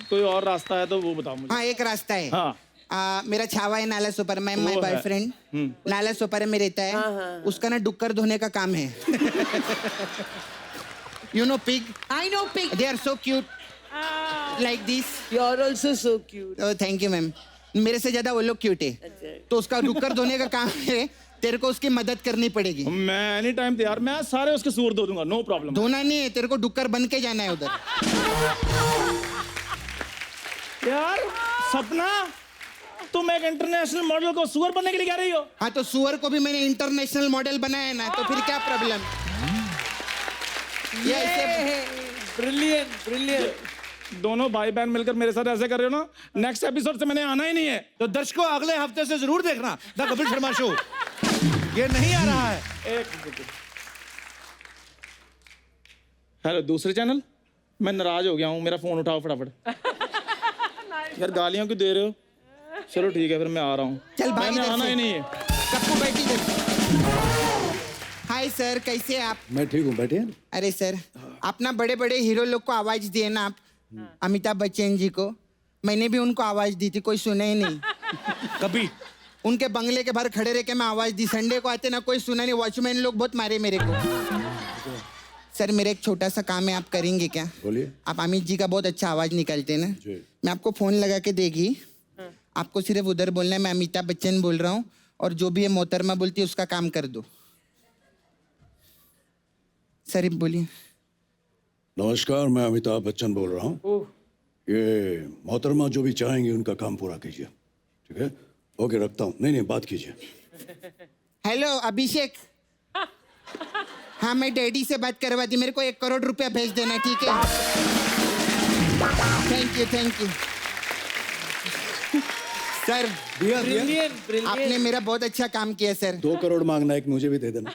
Speaker 7: कोई और रास्ता है तो वो बताओ मुझे।
Speaker 6: हाँ एक रास्ता है।
Speaker 7: हाँ।
Speaker 6: मेरा छावा है नाला सुपर, मैं माय
Speaker 7: वो है।
Speaker 6: बॉयफ्रेंड नाला सुपर में रहता है। उसका ना डुक्कर धोने का काम है। You know pig?
Speaker 2: I know pig.
Speaker 6: They are so cute like this.
Speaker 2: You are also so cute.
Speaker 6: Thank you ma'am. मेरे से ज्यादा वो लोग क्यूट है। तो उसका डुक्कर धोने का काम है, तेरे को उसकी मदद करनी पड़ेगी।
Speaker 7: मैं एनी टाइम तैयार, मैं सारे उसके सूर धो दूंगा, नो प्रॉब्लम।
Speaker 6: धोना नहीं है, तेरे को डुक्कर बन के जाना है उधर।
Speaker 7: यार सपना, तुम एक इंटरनेशनल मॉडल को सुअर बनने के लिए कह रही हो?
Speaker 6: हाँ तो सुअर को भी मैंने इंटरनेशनल मॉडल बनाया ना, तो फिर क्या प्रॉब्लम? ये ऐसे
Speaker 2: ब्रिलियंट ब्रिलियंट।
Speaker 7: दोनों भाई बहन मिलकर मेरे साथ ऐसे कर रहे हो ना, नेक्स्ट एपिसोड से मैंने आना ही नहीं है।
Speaker 1: तो दर्शकों अगले हफ्ते से जरूर देखना द कपिल शर्मा शो। ये नहीं आ रहा है।
Speaker 7: एक मिनट। हेलो दूसरे चैनल, मैं नाराज हो गया हूँ, मेरा फोन उठाओ फटाफट। यार गालियां क्यों दे रहे हो? चलो ठीक है फिर मैं आ रहा हूँ।
Speaker 6: चल भाई
Speaker 7: मैंने
Speaker 6: इधर
Speaker 7: आना
Speaker 6: से।
Speaker 7: ही नहीं है।
Speaker 6: कप्पू बैठी इधर। हाय सर, कैसे हैं आप?
Speaker 4: मैं ठीक हूँ, बैठे।
Speaker 6: अरे सर, अपना बड़े बड़े हीरो लोग को आवाज दिए ना आप, अमिताभ बच्चन जी को। मैंने भी उनको आवाज दी थी, कोई सुना ही नहीं।
Speaker 1: कभी
Speaker 6: उनके बंगले के बाहर खड़े रह के मैं आवाज दी। संडे को आते ना, कोई सुना नहीं। वॉचमैन लोग बहुत मारे मेरे को। सर मेरा एक छोटा सा काम है, आप करेंगे क्या?
Speaker 4: बोलिए।
Speaker 6: आप अमित जी का बहुत अच्छा आवाज निकालते हैं ना,
Speaker 4: जी।
Speaker 6: मैं आपको फोन लगा के देगी, आपको सिर्फ उधर बोलना है मैं अमिताभ बच्चन बोल रहा हूँ, और जो भी ये मोहतरमा बोलती है उसका काम कर दो। सर बोलिए।
Speaker 4: नमस्कार, मैं अमिताभ बच्चन बोल रहा हूँ। ये मोहतरमा जो भी चाहेंगे उनका काम पूरा कीजिए, ठीक है? ओके, रखता हूँ। नहीं बात कीजिए।
Speaker 6: हेलो अभिषेक। हाँ मैं डैडी से बात करवा दी, मेरे को 1 करोड़ रुपया भेज देना, ठीक है? Thank you thank you. Sir
Speaker 2: brilliant
Speaker 6: आपने मेरा बहुत अच्छा काम किया सर।
Speaker 4: 2 करोड़ मांगना, एक मुझे भी दे देना।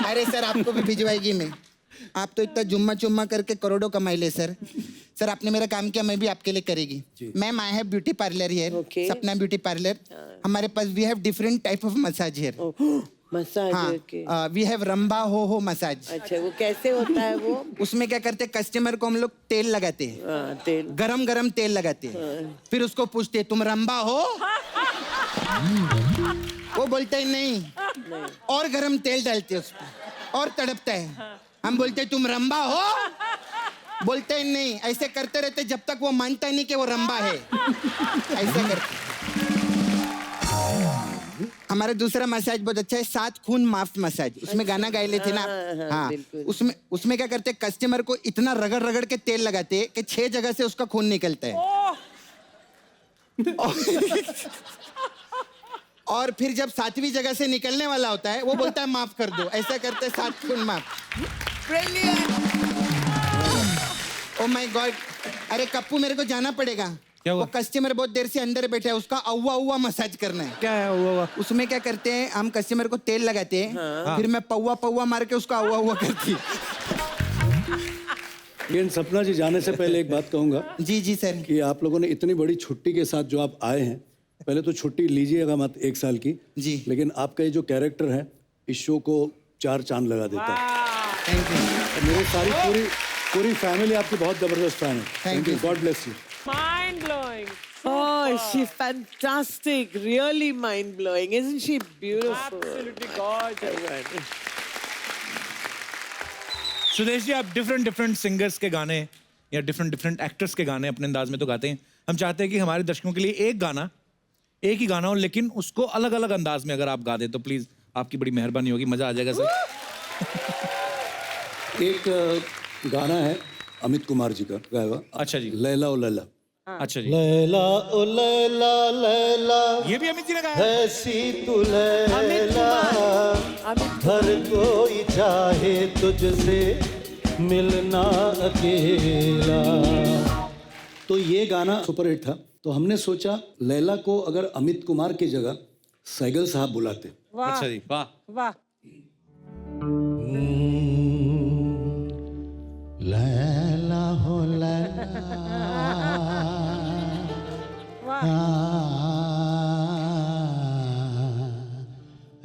Speaker 6: अरे सर आपको भी भिजवाएगी मैं। आप तो इतना जुम्मा चुम्मा करके करोड़ों कमाई ले सर। सर आपने मेरा काम किया, मैं भी आपके लिए करेगी। Ma'am I have beauty parlour here,
Speaker 2: Okay.
Speaker 6: Sapna beauty parlour. हमारे पास we have different type of massage here.
Speaker 2: Massage के।
Speaker 6: हाँ वी हैव रंबा हो मसाज।
Speaker 2: अच्छा वो कैसे होता है वो?
Speaker 6: उसमें क्या करते हैं, कस्टमर को हम लोग तेल लगाते हैं,
Speaker 2: हाँ, तेल।
Speaker 6: गरम गरम तेल लगाते हैं, फिर उसको पूछते हैं तुम रंबा हो? वो बोलता है नहीं, और गरम तेल डालते हैं उसमें और तड़पता है। हम बोलते हैं तुम रंबा हो? बोलते हैं नहीं। ऐसे करते रहते जब तक वो मानता नहीं कि वो रंबा है। ऐसे करते। हमारा दूसरा मसाज बहुत अच्छा है, 7 खून माफ मसाज। उसमें गाना गाए लेते ना आप। हाँ उसमें क्या करते हैं, कस्टमर को इतना रगड़ रगड़ के तेल लगाते हैं कि 6 जगह से उसका खून निकलता है। और फिर जब 7वीं जगह से निकलने वाला होता है वो बोलता है माफ कर दो। ऐसा करते हैं 7 खून माफ। Oh my God. अरे कप्पू मेरे को जाना पड़ेगा।
Speaker 1: क्या हुआ?
Speaker 6: वो कस्टमर बहुत देर से अंदर बैठा है, उसका अव्वा उव्वा मसाज करना है।
Speaker 1: क्या है हुआ?
Speaker 6: उसमें क्या करते हैं, हम कस्टमर को तेल लगाते हैं, फिर मैं पौवा पौवा मार के उसका अव्वा उव्वा करती।
Speaker 4: लेकिन सपना जी, जाने से पहले एक बात कहूँगा
Speaker 6: जी जी सर।
Speaker 4: कि आप लोगों ने इतनी बड़ी छुट्टी के साथ जो आप आए हैं, पहले तो छुट्टी लीजिएगा मत 1 साल की
Speaker 6: जी।
Speaker 4: लेकिन आपका ये जो कैरेक्टर है इस शो को 4 चांद लगा देता है।
Speaker 6: Thank you.
Speaker 4: मेरे सारी पूरी फैमिली आपकी बहुत जबरदस्त फैन है।
Speaker 6: Thank you.
Speaker 4: God bless you.
Speaker 3: Mind blowing.
Speaker 2: Oh, she's fantastic. Really mind blowing. Isn't she beautiful?
Speaker 3: Absolutely gorgeous.
Speaker 1: Sudesh ji, आप डिफरेंट सिंगर्स के गाने या डिफरेंट एक्टर्स के गाने अपने अंदाज में तो गाते हैं. हम चाहते हैं कि हमारे दर्शकों के लिए एक ही गाना हो, लेकिन उसको अलग अलग अंदाज में अगर आप गा दें तो प्लीज आपकी बड़ी मेहरबानी होगी. मजा आ जाएगा सर.
Speaker 4: एक गाना है अमित कुमार जी का गाया हुआ.
Speaker 1: अच्छा जी.
Speaker 4: लैला ओ लैला.
Speaker 1: अच्छा जी.
Speaker 8: लैला ओ लैला लैला
Speaker 1: ये भी अमित जी ने गाया.
Speaker 8: ऐसी तू लैला हर कोई चाहे तुझसे मिलना अकेला.
Speaker 4: तो ये गाना सुपरहिट था, तो हमने सोचा लैला को अगर अमित कुमार की जगह सैगल साहब बुलाते.
Speaker 3: वाह
Speaker 1: अच्छा जी. वाह.
Speaker 3: वाह.
Speaker 8: लैला हो लैला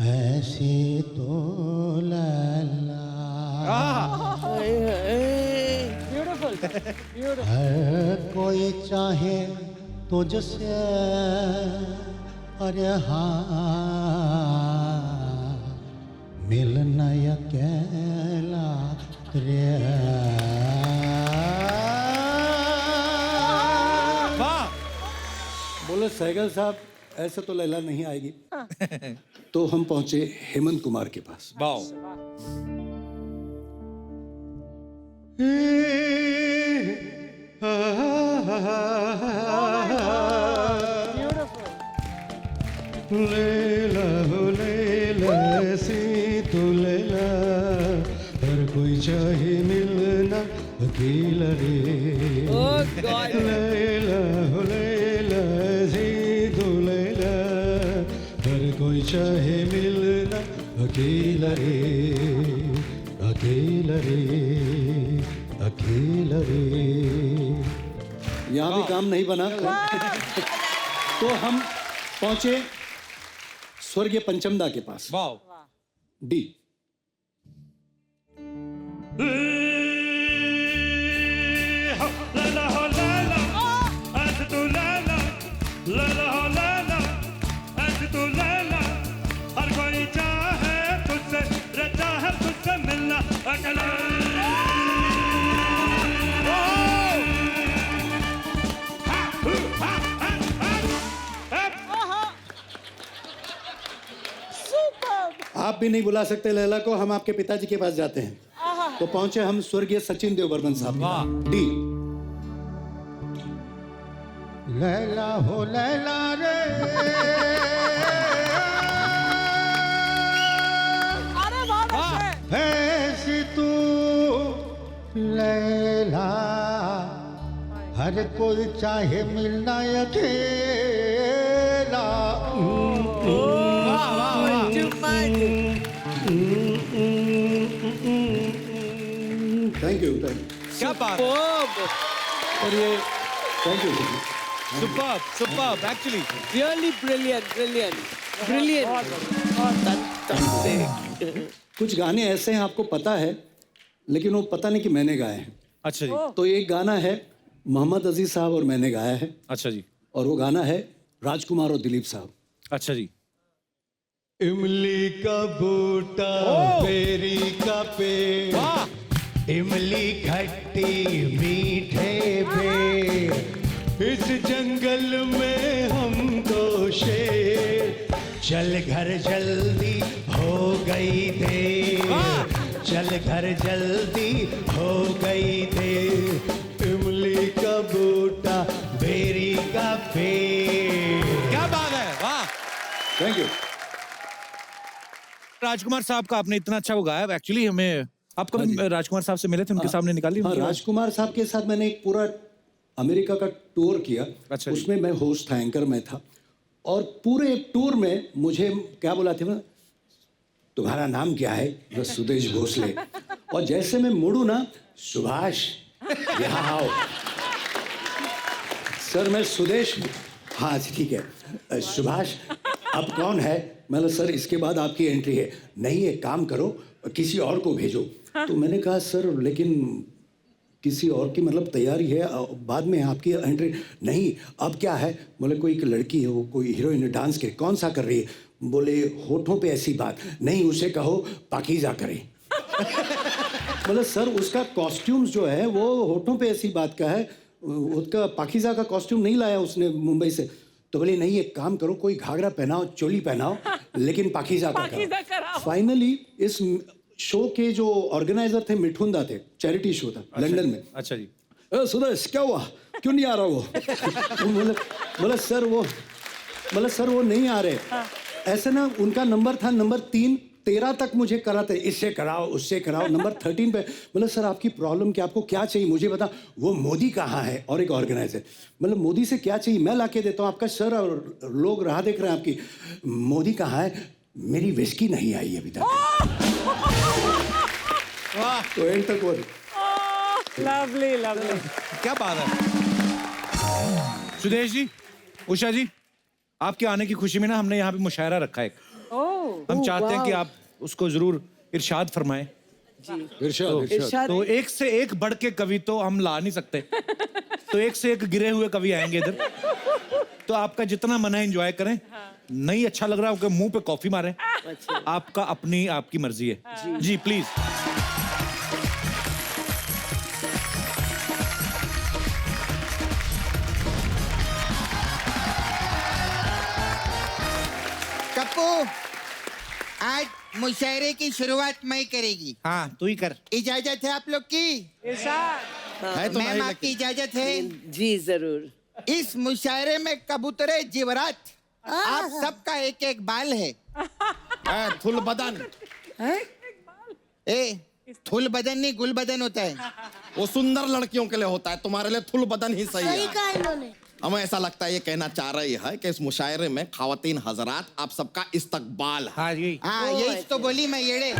Speaker 8: ऐसी तो लैला
Speaker 3: Beautiful. Beautiful.
Speaker 8: हर कोई चाहे तुझसे अरे हाँ मिलना अकेला रे.
Speaker 1: वाह.
Speaker 4: बोले सैगल साहब ऐसे तो लैला नहीं आएगी. तो हम पहुंचे हेमंत कुमार के पास.
Speaker 1: वाह.
Speaker 8: लैला हो लैला ऐसी तो लैला हर कोई चाहे मिलना अकेला रे.
Speaker 2: Oh God.
Speaker 8: लैला हो लैला ऐसी तो लैला हर कोई चाहे मिलना अकेला रे. अकेला रे अकेला रे.
Speaker 4: यहाँ भी काम नहीं बना. तो हम पहुंचे स्वर्गीय पंचमदा के पास.
Speaker 1: वाह.
Speaker 4: डी.
Speaker 9: लैला हो लैला ऐसे तू लैला. लैला हो लैला ऐसे तू लैला हर कोई चाहे तुझसे रहता है तुझसे मिलना अकेला.
Speaker 4: आप भी नहीं बुला सकते लैला को, हम आपके पिताजी के पास जाते हैं. तो पहुंचे हम स्वर्गीय सचिन देव बर्मन साहब.
Speaker 1: वाह.
Speaker 4: डी.
Speaker 8: लैला हो लैला रे
Speaker 3: अरे बहुत अच्छे.
Speaker 8: ऐसी तू लैला हर कोई चाहे मिलना अकेला.
Speaker 4: Thank you.
Speaker 1: क्या बात.
Speaker 4: और ये thank you.
Speaker 1: Superb actually.
Speaker 2: Really brilliant. Fantastic.
Speaker 4: कुछ गाने ऐसे हैं आपको पता है, लेकिन वो पता नहीं कि मैंने गाए हैं.
Speaker 1: अच्छा जी.
Speaker 4: तो एक गाना है मोहम्मद अजीज साहब और मैंने गाया है.
Speaker 1: अच्छा जी.
Speaker 4: और वो गाना है राजकुमार और दिलीप साहब.
Speaker 1: अच्छा जी.
Speaker 8: इमली का बूटा बेरी का पेड़
Speaker 1: वाह.
Speaker 8: इमली खट्टी मीठे पेड़ इस जंगल में हम दो शेर. चल घर जल्दी हो गई देर. चल घर जल्दी हो गई देर. इमली का बूटा बेरी का पेड़.
Speaker 1: क्या बात है. वाह.
Speaker 4: Thank you.
Speaker 1: राजकुमार साहब का आपने इतना अच्छा वो गाया. एक्चुअली हमें आप कभी राजकुमार साहब से मिले थे, उनके सामने निकाली.
Speaker 4: हाँ, राजकुमार साहब के साथ मैंने एक पूरा अमेरिका का टूर किया.
Speaker 1: अच्छा जी.
Speaker 4: उसमें मैं होस्ट था, एंकर में था. और पूरे टूर में मुझे क्या बोला था, तुम्हारा नाम क्या है? बस सुदेश भोसले. और जैसे मैं मुड़ू ना, सुभाष यहाँ आओ. सर मैं सुदेश. हाँ ठीक है. सुभाष अब कौन है? मतलब सर इसके बाद आपकी एंट्री है. नहीं एक काम करो किसी और को भेजो. तो मैंने कहा सर लेकिन किसी और की मतलब तैयारी है, बाद में आपकी एंट्री नहीं। अब क्या है, बोले कोई एक लड़की है, वो कोई हीरोइन डांस के, कौन सा कर रही है? बोले होठों पे ऐसी बात नहीं, उसे कहो पाकीज़ा करे। मतलब सर उसका कॉस्ट्यूम्स जो है वो होठों पे ऐसी बात का है, उसका पाकीज़ा का कॉस्ट्यूम नहीं लाया उसने मुंबई से। तो बोले नहीं, एक काम करो, कोई घाघरा पहनाओ, चोली पहनाओ, लेकिन पाकीज़ा का कराओ। फाइनली इस शो के जो ऑर्गेनाइजर थे मिठुंदा थे, चैरिटी शो था लंदन में।
Speaker 1: अच्छा जी।
Speaker 4: सुरेश क्या हुआ, क्यों नहीं आ रहा वो? बोला सर वो नहीं आ रहे। ऐसे ना उनका नंबर था नंबर 3, 13 तक मुझे कराते, इससे कराओ उससे कराओ, नंबर 13 पे। मतलब सर आपकी प्रॉब्लम क्या, आपको क्या चाहिए मुझे बता। वो मोदी कहाँ है? और एक ऑर्गेनाइजर, मतलब मोदी से क्या चाहिए, मैं ला के देता हूँ आपका सर, और लोग राह देख रहे हैं आपकी। मोदी कहाँ है? मेरी विस्की नहीं आई अभी तक। तो एंड तक वो
Speaker 3: लवली लवली।
Speaker 1: क्या बात है सुदेश जी, उषा जी, आपके आने की खुशी में ना हमने यहाँ पे मुशायरा रखा है। हम चाहते हैं कि आप उसको जरूर इरशाद फरमाएं।
Speaker 4: इरशाद।
Speaker 1: तो एक से एक बढ़ के कवि तो हम ला नहीं सकते, तो एक से एक गिरे हुए कवि आएंगे इधर। तो आपका जितना मन है एंजॉय करें। नहीं अच्छा लग रहा है मुंह पे कॉफी मारें। आपका आपकी मर्जी है जी प्लीज।
Speaker 6: कप्पू, आज मुशायरे की शुरुआत मैं करेगी।
Speaker 1: हाँ तू ही कर।
Speaker 6: इजाजत है आप लोग की?
Speaker 2: हाँ,
Speaker 6: मैम आपकी इजाजत है?
Speaker 2: जी जरूर।
Speaker 6: इस मुशायरे में कबूतरे जिवरात, आप सबका एक एक बाल है।
Speaker 10: थुल बदन।
Speaker 6: थुल बदन नहीं, गुल बदन होता है।
Speaker 10: वो सुंदर लड़कियों के लिए होता है, तुम्हारे लिए थुल बदन ही सही है।
Speaker 11: कहा इन्होंने।
Speaker 10: हमें ऐसा लगता है ये कहना चाह रही है कि इस मुशायरे में खवातीन हजरात आप सबका इस्तकबाल है।
Speaker 1: हाँ जी।
Speaker 6: हाँ यही तो बोली मैं येड़े।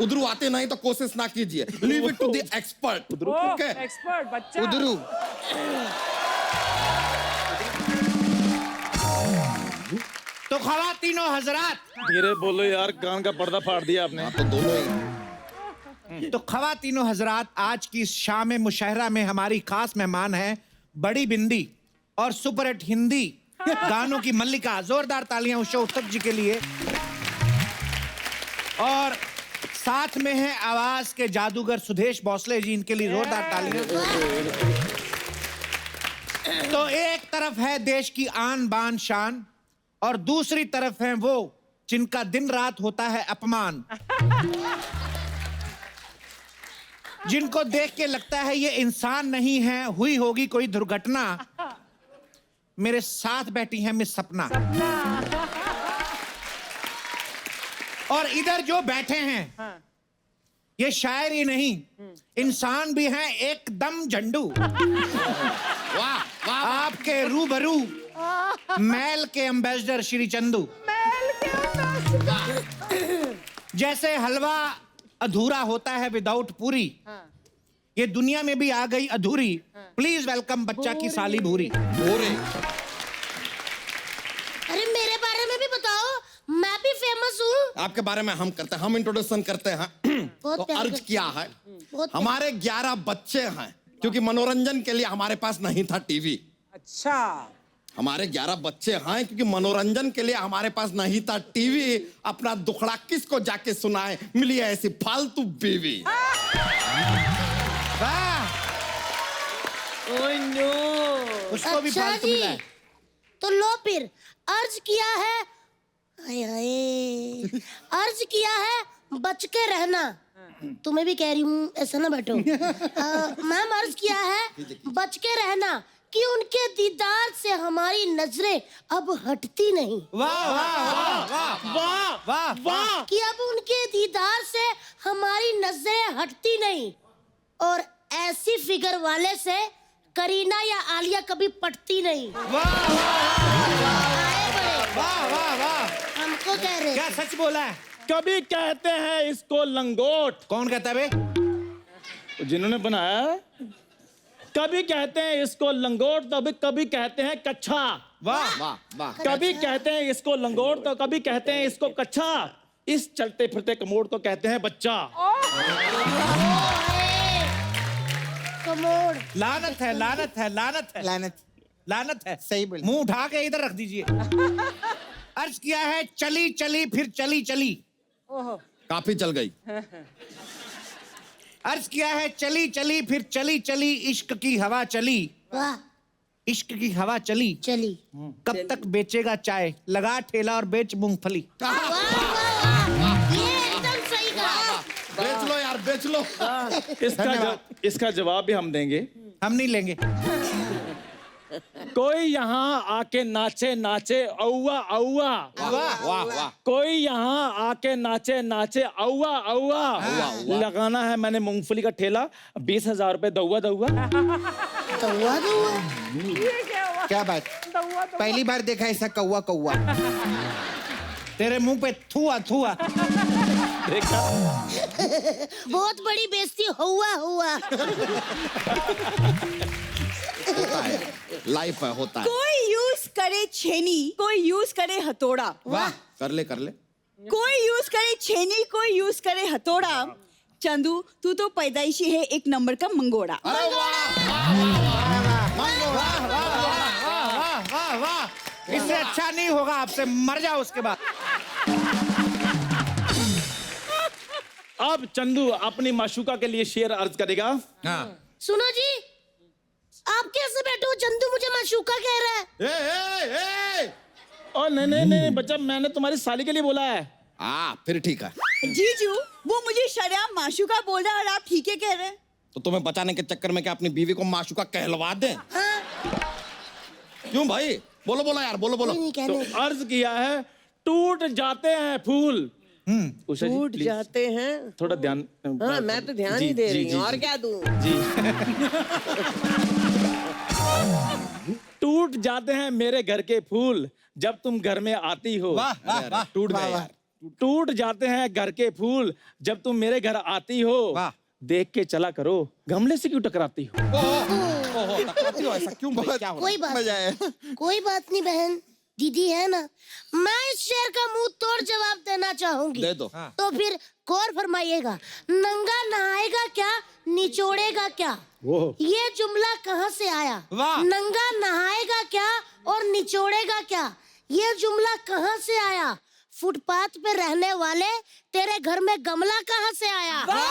Speaker 10: उधरू आते नहीं तो कोशिश ना कीजिए, leave it to the expert.
Speaker 3: Expert बच्चा।
Speaker 6: उधरू।
Speaker 1: तो खवातीनों हजरात,
Speaker 7: धीरे बोलो यार, कान का पर्दा फाड़ दिया आपने।
Speaker 10: तो दोनों ही।
Speaker 1: तो खवातीनों हजरात, आज की इस शाम मुशायरा में हमारी खास मेहमान है बड़ी बिंदी और सुपरहिट हिंदी गानों की मल्लिका। जोरदार तालियां उषा उत्तप जी के लिए। और साथ में है आवाज के जादूगर सुदेश भोसले जी, इनके लिए जोरदार तालियां। तो एक तरफ है देश की आन बान शान, और दूसरी तरफ है वो जिनका दिन रात होता है अपमान, जिनको देख के लगता है ये इंसान नहीं है, हुई होगी कोई दुर्घटना। मेरे साथ बैठी है मिस सपना। और इधर जो बैठे हैं ये शायर ही नहीं, इंसान भी हैं एकदम झंडू। वाह आपके रूबरू मैल के एम्बेसडर श्री चंदू। जैसे हलवा अधूरा होता है विदाउट पूरी, ये दुनिया में भी आ गई अधूरी। प्लीज वेलकम बच्चा की साली भूरी।
Speaker 10: भूरी।
Speaker 11: अरे मेरे बारे में भी बताओ, मैं भी फेमस हूँ।
Speaker 10: आपके बारे में हम करते हैं, हम इंट्रोडक्शन करते हैं। तो अर्ज किया है, हमारे 11 बच्चे हैं, क्योंकि मनोरंजन के लिए हमारे पास नहीं था टीवी।
Speaker 3: अच्छा।
Speaker 10: हमारे 11 बच्चे हैं क्योंकि मनोरंजन के लिए हमारे पास नहीं था टीवी। अपना दुखड़ा किसको जाके सुनाए, मिली ऐसी फालतू बीवी।
Speaker 1: उसको भी
Speaker 11: अच्छा
Speaker 1: फालतू मिला है।
Speaker 11: तो लो फिर अर्ज किया है, हाय हाय, अर्ज किया है बच के रहना। तुम्हें भी कह रही हूँ, ऐसा ना बैठो। मैम अर्ज किया है बच के रहना कि उनके दीदार से हमारी नजरें अब हटती नहीं।
Speaker 1: वाह वाह वाह वाह वाह वाह वाह।
Speaker 11: कि अब उनके दीदार से हमारी नजरें हटती नहीं, और ऐसी फिगर वाले से करीना या आलिया कभी पटती नहीं।
Speaker 1: वाह वाह वाह वाह।
Speaker 11: हमको कह रहे
Speaker 1: क्या सच बोला है?
Speaker 7: कभी कहते हैं इसको लंगोट।
Speaker 1: कौन कहता है बे?
Speaker 7: जिन्होंने बनाया है। कभी कहते हैं इसको लंगोट, तो कभी कहते हैं कच्छा।
Speaker 1: वाह
Speaker 10: वाह वाह।
Speaker 7: कभी कहते हैं इसको लंगोट, तो कभी कहते हैं इसको कच्छा। इस चलते फिरते कमोड को कहते हैं बच्चा।
Speaker 6: मोड़।
Speaker 1: लानत है, लानत है, लानत है,
Speaker 6: लानत
Speaker 1: लानत है।
Speaker 6: सही बोले।
Speaker 1: मुंह उठा के इधर रख दीजिए। अर्ज किया है चली चली फिर चली चली।
Speaker 3: ओहो
Speaker 10: काफी चल गई।
Speaker 1: अर्ज किया है चली चली फिर चली चली इश्क की हवा चली।
Speaker 11: वाह
Speaker 1: इश्क की हवा चली।
Speaker 11: चली।
Speaker 1: कब तक बेचेगा चाय, लगा ठेला और बेच मूंगफली।
Speaker 11: वाह वाह वाह, ये एकदम सही कहा।
Speaker 10: बेच लो यार, बेच लो।
Speaker 7: इसका जवाब भी हम देंगे।
Speaker 1: हम नहीं लेंगे।
Speaker 7: कोई यहाँ आके नाचे नाचे औवा औवा।
Speaker 10: वाह वाह।
Speaker 7: कोई यहाँ आके नाचे नाचे औवा औवा। लगाना है मैंने मूंगफली का ठेला, 20,000 रुपए दौवा दौवा।
Speaker 11: कौवा कौवा।
Speaker 3: ये क्या हुआ?
Speaker 6: क्या बात,
Speaker 3: दौआ तो
Speaker 6: पहली बार देखा ऐसा कौवा कौवा।
Speaker 1: तेरे मुंह पे थुआ थुआ।
Speaker 7: देखा
Speaker 11: बहुत बड़ी बेइज्जती हुआ हुआ।
Speaker 10: होता है, लाइफ है, होता है।
Speaker 12: कोई यूज करे छेनी, कोई यूज करे हथौड़ा।
Speaker 10: वाह, कर ले कर ले।
Speaker 12: कोई यूज करे छेनी, कोई यूज करे हथौड़ा। चंदू तू तो पैदाइशी है एक नंबर का मंगोड़ा।
Speaker 10: अरे वाह
Speaker 1: वाह वाह वाह, इससे अच्छा नहीं होगा, आपसे मर जाओ उसके बाद।
Speaker 7: अब चंदू अपनी माशूका के लिए शेर अर्ज करेगा।
Speaker 1: हाँ।
Speaker 11: सुनो जी, आप कैसे बैठे हो? चंदू मुझे माशूका कह रहा है।
Speaker 10: ए,
Speaker 7: और नहीं बच्चा, मैंने तुम्हारी साली के लिए बोला है।
Speaker 10: फिर ठीक है।
Speaker 12: जीजू वो मुझे शर्म माशूका बोल रहा है और आप ठीक है कह रहे हैं।
Speaker 10: तो तुम्हें बचाने के चक्कर में क्या अपनी बीवी को माशूका कहलवा दें?
Speaker 11: हाँ।
Speaker 10: क्यों भाई? बोलो बोलो यार, बोलो बोलो।
Speaker 11: नहीं
Speaker 7: तो
Speaker 11: कहने।
Speaker 7: अर्ज किया है टूट जाते हैं फूल। उषा जी,
Speaker 2: टूट
Speaker 7: please,
Speaker 2: जाते हैं।
Speaker 7: थोड़ा ध्यान।
Speaker 2: हाँ, मैं तो ध्यान ही दे रही हूँ, और क्या दूं?
Speaker 7: टूट जाते हैं मेरे घर के फूल जब तुम घर में आती हो।
Speaker 1: वाह वाह वाह।
Speaker 10: टूट गए यार।
Speaker 7: टूट जाते हैं घर के फूल जब तुम मेरे घर आती हो।
Speaker 1: वाह।
Speaker 7: देख के चला करो, गमले से क्यों टकराती हो?
Speaker 10: ओहो, टकराती हो ऐसा क्यों भाई? क्या हो रहा है?
Speaker 11: कोई बात
Speaker 6: मजा आया।
Speaker 11: कोई बात नहीं बहन, दीदी है ना। मैं इस शेर का मुंह तोड़ जवाब देना चाहूंगी।
Speaker 10: दे दो।
Speaker 11: तो फिर गौर फरमाइएगा। नंगा नहाएगा क्या, निचोड़ेगा क्या? ये जुमला कहाँ से आया?
Speaker 1: वाह।
Speaker 11: नंगा नहाएगा क्या और निचोड़ेगा क्या, ये जुमला कहाँ से आया? फुटपाथ पे रहने वाले, तेरे घर में गमला कहाँ से आया? कहाँ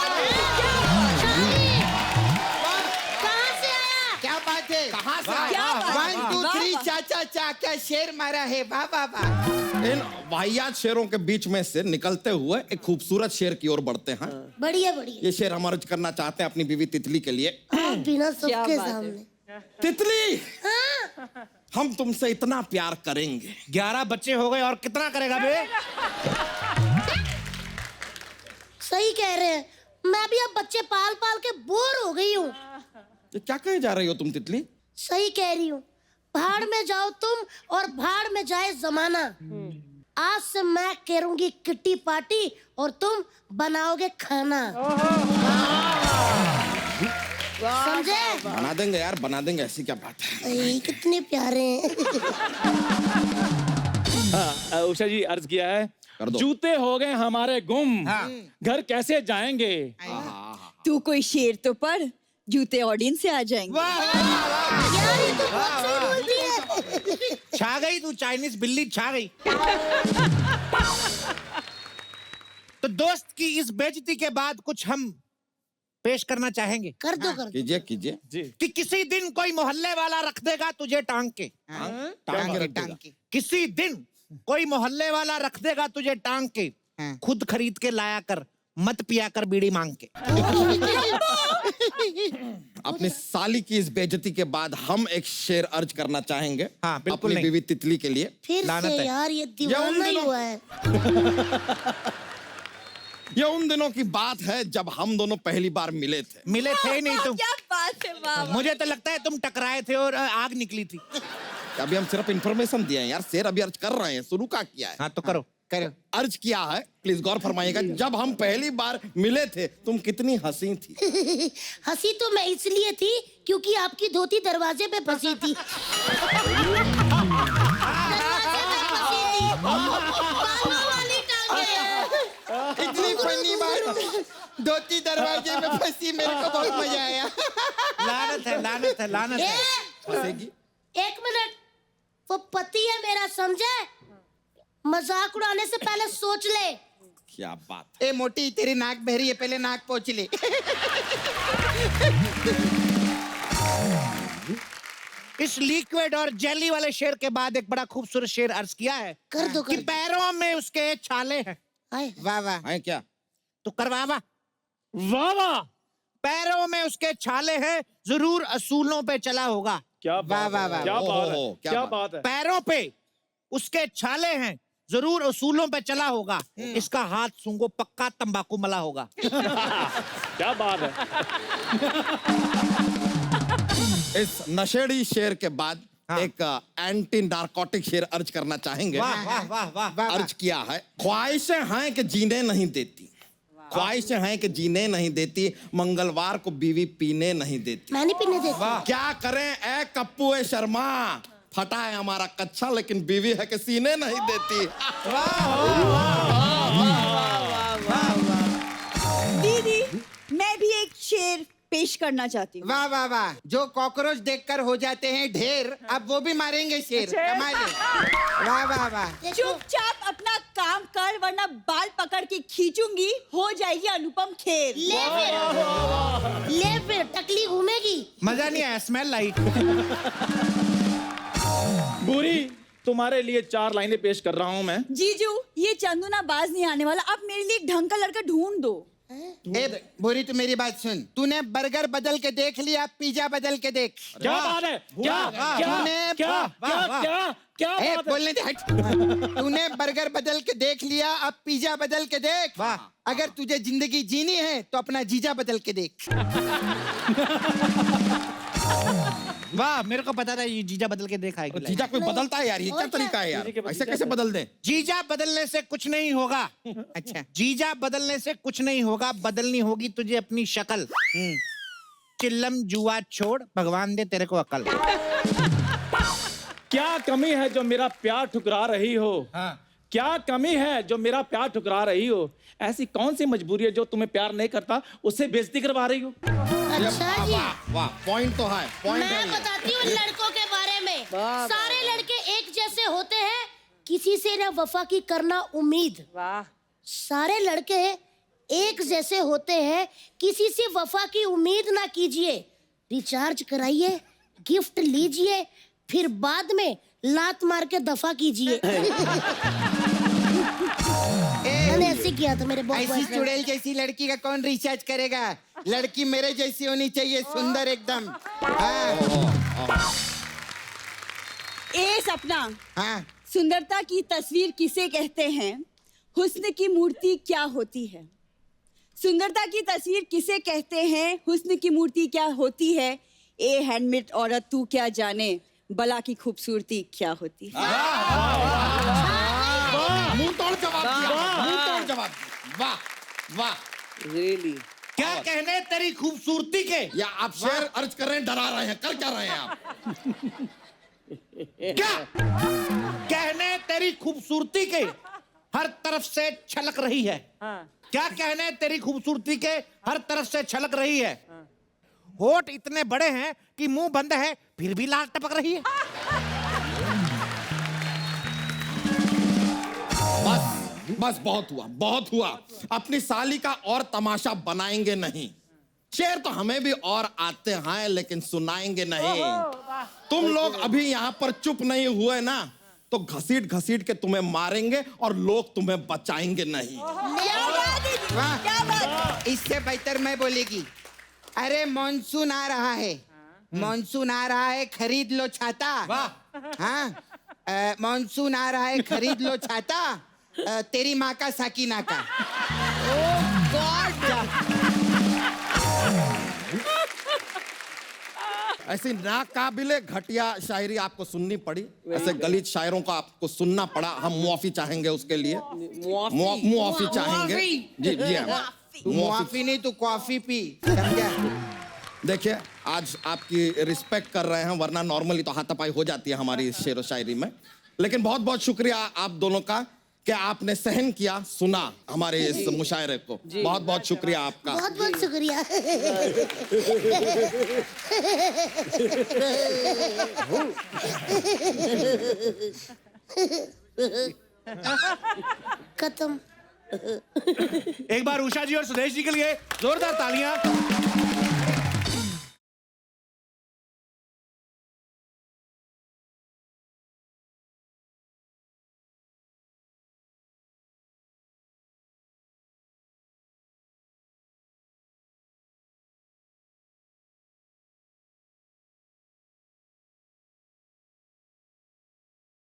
Speaker 11: से आया?
Speaker 6: क्या बात है?
Speaker 10: कहाँ से
Speaker 12: क्या
Speaker 10: आया?
Speaker 12: बात है?
Speaker 6: 1 2
Speaker 12: वाह,
Speaker 6: 3
Speaker 12: वाह।
Speaker 6: चाचा चा क्या शेर मारा है। वाह वाह वाह।
Speaker 10: इन वाहियात शेरों के बीच में से निकलते हुए एक खूबसूरत शेर की ओर बढ़ते हैं।
Speaker 11: बढ़िया बढ़िया।
Speaker 10: ये शेर हम अर्ज करना चाहते हैं अपनी बीवी तितली के लिए।
Speaker 11: आप बिना सबके
Speaker 12: बात है।
Speaker 11: सामने।
Speaker 10: तितली,
Speaker 11: हाँ?
Speaker 10: हम तुमसे इतना प्यार करेंगे।
Speaker 1: 11 बच्चे हो गए और कितना करेगा बे?
Speaker 11: सही कह रहे हैं, मैं भी अब बच्चे पाल पाल के बोर हो गई हूँ।
Speaker 10: ये क्या कहे जा रही हो तुम तितली?
Speaker 11: सही कह रही हूँ। भाड़ में जाओ तुम और भाड़ में जाए जमाना। आज से मैं करूंगी किट्टी पार्टी और तुम बनाओगे खाना। समझे?
Speaker 10: बना देंगे यार, बना देंगे, ऐसी क्या बात है।
Speaker 11: अरे, कितने प्यारे हैं।
Speaker 7: उषा जी अर्ज किया है।
Speaker 10: कर दो।
Speaker 7: जूते हो गए हमारे गुम, घर कैसे जाएंगे?
Speaker 12: तू कोई शेर तो पढ़, जूते ऑडियंस से आ जाएंगे।
Speaker 11: यार ये तो बहुत सही बोलती है।
Speaker 1: छा गई तू, चाइनीज बिल्ली छा गई। तो दोस्त की इस बेइज्जती के बाद कुछ हम पेश करना चाहेंगे।
Speaker 11: कर दो कर दो।
Speaker 10: कीजिए कीजिए।
Speaker 1: कि किसी दिन कोई मोहल्ले वाला रख देगा तुझे टांग के।
Speaker 10: टांग के रख देगा।
Speaker 1: किसी दिन कोई मोहल्ले वाला रख देगा तुझे टांग के, खुद खरीद के लाया कर, मत पिया कर बीड़ी मांग के।
Speaker 10: अपनी साली की इस बेइज्जती के बाद हम एक शेर अर्ज करना चाहेंगे।
Speaker 1: हाँ, बिल्कुल
Speaker 10: अपनी
Speaker 1: नहीं।
Speaker 10: बीवी तितली के लिए।
Speaker 11: फिर
Speaker 1: लानत
Speaker 11: से
Speaker 1: है।
Speaker 11: यार ये दीवाना ही हुआ है।
Speaker 10: ये उन दिनों की बात है जब हम दोनों पहली बार मिले थे।
Speaker 1: मिले थे ही नहीं तुम।
Speaker 12: क्या बात है, वाह वाह।
Speaker 1: मुझे तो लगता है तुम टकराए थे और आग निकली थी।
Speaker 10: अभी हम सिर्फ इंफॉर्मेशन दिए हैं यार, शेर अभी अर्ज कर रहे हैं, शुरू का किया है।
Speaker 1: हाँ तो करो।
Speaker 6: करो।
Speaker 10: अर्ज किया है, प्लीज गौर फरमाइएगा। जब हम पहली बार मिले थे तुम कितनी हंसी थी।
Speaker 11: हंसी तो मैं इसलिए थी क्योंकि आपकी धोती दरवाजे पे फंसी थी। दरवाजे पे फंसी थी। बालों वाली टांगे।
Speaker 6: इतनी फनी बात, धोती दरवाजे में फंसी, मेरे को बहुत मजा आया।
Speaker 13: लानत है, लानत है।
Speaker 11: एक मिनट, वो पति है मेरा, समझे? मजाक उड़ाने से पहले सोच ले।
Speaker 6: क्या बात। ए मोटी, तेरी नाक बह रही है, पहले नाक पोंछ ले।
Speaker 13: इस लिक्विड और जेली वाले शेर के बाद एक बड़ा खूबसूरत शेर अर्ज किया है
Speaker 11: कर दो,
Speaker 13: कि पैरों में उसके छाले हैं।
Speaker 6: वाह वाह। है क्या?
Speaker 13: तो करवा वाह वाह। पैरों में उसके छाले हैं, जरूर असूलों पे चला होगा।
Speaker 7: क्या
Speaker 6: वाह वाह वाह।
Speaker 7: क्या बात है, क्या बात है।
Speaker 13: पैरों पे उसके छाले हैं, जरूर असूलों पे चला होगा। इसका हाथ सूंघो, पक्का तंबाकू मला होगा।
Speaker 7: क्या बात है।
Speaker 10: इस नशेड़ी शेर के बाद एक एंटी नार्कोटिक शेर अर्ज करना चाहेंगे।
Speaker 13: वाह वाह वाह वाह वाह।
Speaker 10: अर्ज किया है, ख्वाहिशें हैं कि जीने नहीं देती, ख्वाहिशें हैं कि जीने नहीं देती, मंगलवार को बीवी पीने नहीं देती।
Speaker 11: मैं नहीं पीने देती।
Speaker 10: क्या करें ए कप्पू ए शर्मा, फटा है हमारा कच्चा लेकिन बीवी है कि सीने नहीं देती।
Speaker 12: दीदी, मैं भी एक शेर पेश करना चाहती हूँ।
Speaker 6: वाह वाह वाह। जो कॉकरोच देखकर हो जाते हैं ढेर, अब वो भी मारेंगे शेर। कमाल है। वाह वाह वाह।
Speaker 12: चुपचाप अपना काम कर, वरना बाल पकड़ के खींचूंगी, हो जाएगी अनुपम खेर।
Speaker 11: ले फिर टकली घूमेगी।
Speaker 13: मजा नहीं आया, स्मेल लाइट।
Speaker 7: बुरी, तुम्हारे लिए 4 लाइनें पेश कर रहा हूँ मैं।
Speaker 12: जीजू, ये चंदू ना बाज नहीं आने वाला, आप मेरे लिए एक ढंग का लड़का ढूंढ दो।
Speaker 6: ए बोरी, तू मेरी बात सुन। तूने बर्गर बदल के देख लिया, पिज्जा बदल के देख।
Speaker 7: क्या बात है, क्या क्या क्या क्या क्या
Speaker 6: ए,
Speaker 7: बात है।
Speaker 6: बोलने दे, हट। तूने बर्गर बदल के देख लिया, अब पिज्जा बदल के देख। अगर तुझे जिंदगी जीनी है तो अपना जीजा बदल के देख।
Speaker 13: वाह, मेरे को पता था ये जीजा बदल के देखाएगी।
Speaker 10: जीजा कोई बदलता है यार, ये क्या तरीका है यार, ऐसे कैसे बदल दे?
Speaker 13: जीजा बदलने से कुछ नहीं होगा। अच्छा, जीजा बदलने से कुछ नहीं होगा, बदलनी होगी तुझे अपनी शक्ल। चिल्लम जुआ छोड़, भगवान दे तेरे को अकल।
Speaker 7: क्या कमी है जो मेरा प्यार ठुकरा रही हो? क्या कमी है जो मेरा प्यार ठुकरा रही हो? ऐसी कौन सी मजबूरी है जो तुम्हें प्यार नहीं करता उससे बेइज्जती करवा रही हो?
Speaker 11: अच्छा जी,
Speaker 10: वाह, पॉइंट तो है, पॉइंट
Speaker 11: मैं
Speaker 10: है।
Speaker 11: बताती हूँ लड़कों के बारे में। सारे लड़के एक जैसे होते हैं, किसी से न वफा की करना उम्मीद। सारे लड़के एक जैसे होते हैं, किसी से वफा की उम्मीद ना कीजिए। रिचार्ज कराइए, गिफ्ट लीजिए, फिर बाद में लात मार के दफा कीजिए। मैंने ऐसे किया था मेरे
Speaker 6: ऐसी चुड़ैल जैसी लड़की का कौन रिचार्ज करेगा? लड़की मेरे जैसी होनी चाहिए, सुंदर एकदम।
Speaker 12: ए सपना,
Speaker 6: हाँ।
Speaker 12: सुंदरता की तस्वीर किसे कहते हैं? हुस्न की मूर्ति क्या होती है? सुंदरता की तस्वीर किसे कहते हैं? हुस्न की मूर्ति क्या होती है? ए हैंडमेड औरत तू क्या जाने, बला की खूबसूरती क्या होती है?
Speaker 10: मुंह तोड़ जवाब दिया, मुंह तोड़ जवाब दिया। वाह वाह।
Speaker 2: रियली
Speaker 13: क्या कहने तेरी खूबसूरती के?
Speaker 10: या आप शेर अर्ज कर रहे हैं, डरा रहे हैं, कर क्या रहे हैं आप?
Speaker 13: क्या कहने तेरी खूबसूरती के हर तरफ से छलक रही है? क्या कहने तेरी खूबसूरती के हर तरफ से छलक रही है? होठ इतने बड़े हैं कि मुंह बंद है फिर भी लाल टपक रही है।
Speaker 10: बस बहुत हुआ, बहुत हुआ। अपनी साली का और तमाशा बनाएंगे नहीं। शेर तो हमें भी और आते हैं लेकिन सुनाएंगे नहीं। तुम लोग अभी यहाँ पर चुप नहीं हुए ना, तो घसीट घसीट के तुम्हें मारेंगे और लोग तुम्हें बचाएंगे नहीं।
Speaker 6: क्या बात? इससे बेहतर मैं बोलेगी, अरे मॉनसून आ रहा है, मॉनसून आ रहा है, खरीद लो छाता। हाँ, मॉनसून आ रहा है, खरीद लो छाता। तेरी माँ का साकीना का।
Speaker 10: ऐसी नाकाबिले घटिया शायरी आपको सुननी पड़ी, ऐसे गलीज शायरों का आपको सुनना पड़ा। हम मुआफी चाहेंगे उसके लिए, मुआफी चाहेंगे। जी जी हाँ।
Speaker 6: मुआफी नहीं तो कॉफी पी, समझा?
Speaker 10: देखिए, आज आपकी रिस्पेक्ट कर रहे हैं, वरना नॉर्मली तो हाथापाई हो जाती है हमारी शेर व शायरी में। लेकिन बहुत बहुत शुक्रिया आप दोनों का कि आपने सहन किया, सुना हमारे इस मुशायरे को। बहुत बहुत शुक्रिया आपका।
Speaker 11: बहुत बहुत शुक्रिया। खत्म।
Speaker 1: एक बार उषा जी और सुदेश जी के लिए जोरदार तालियां।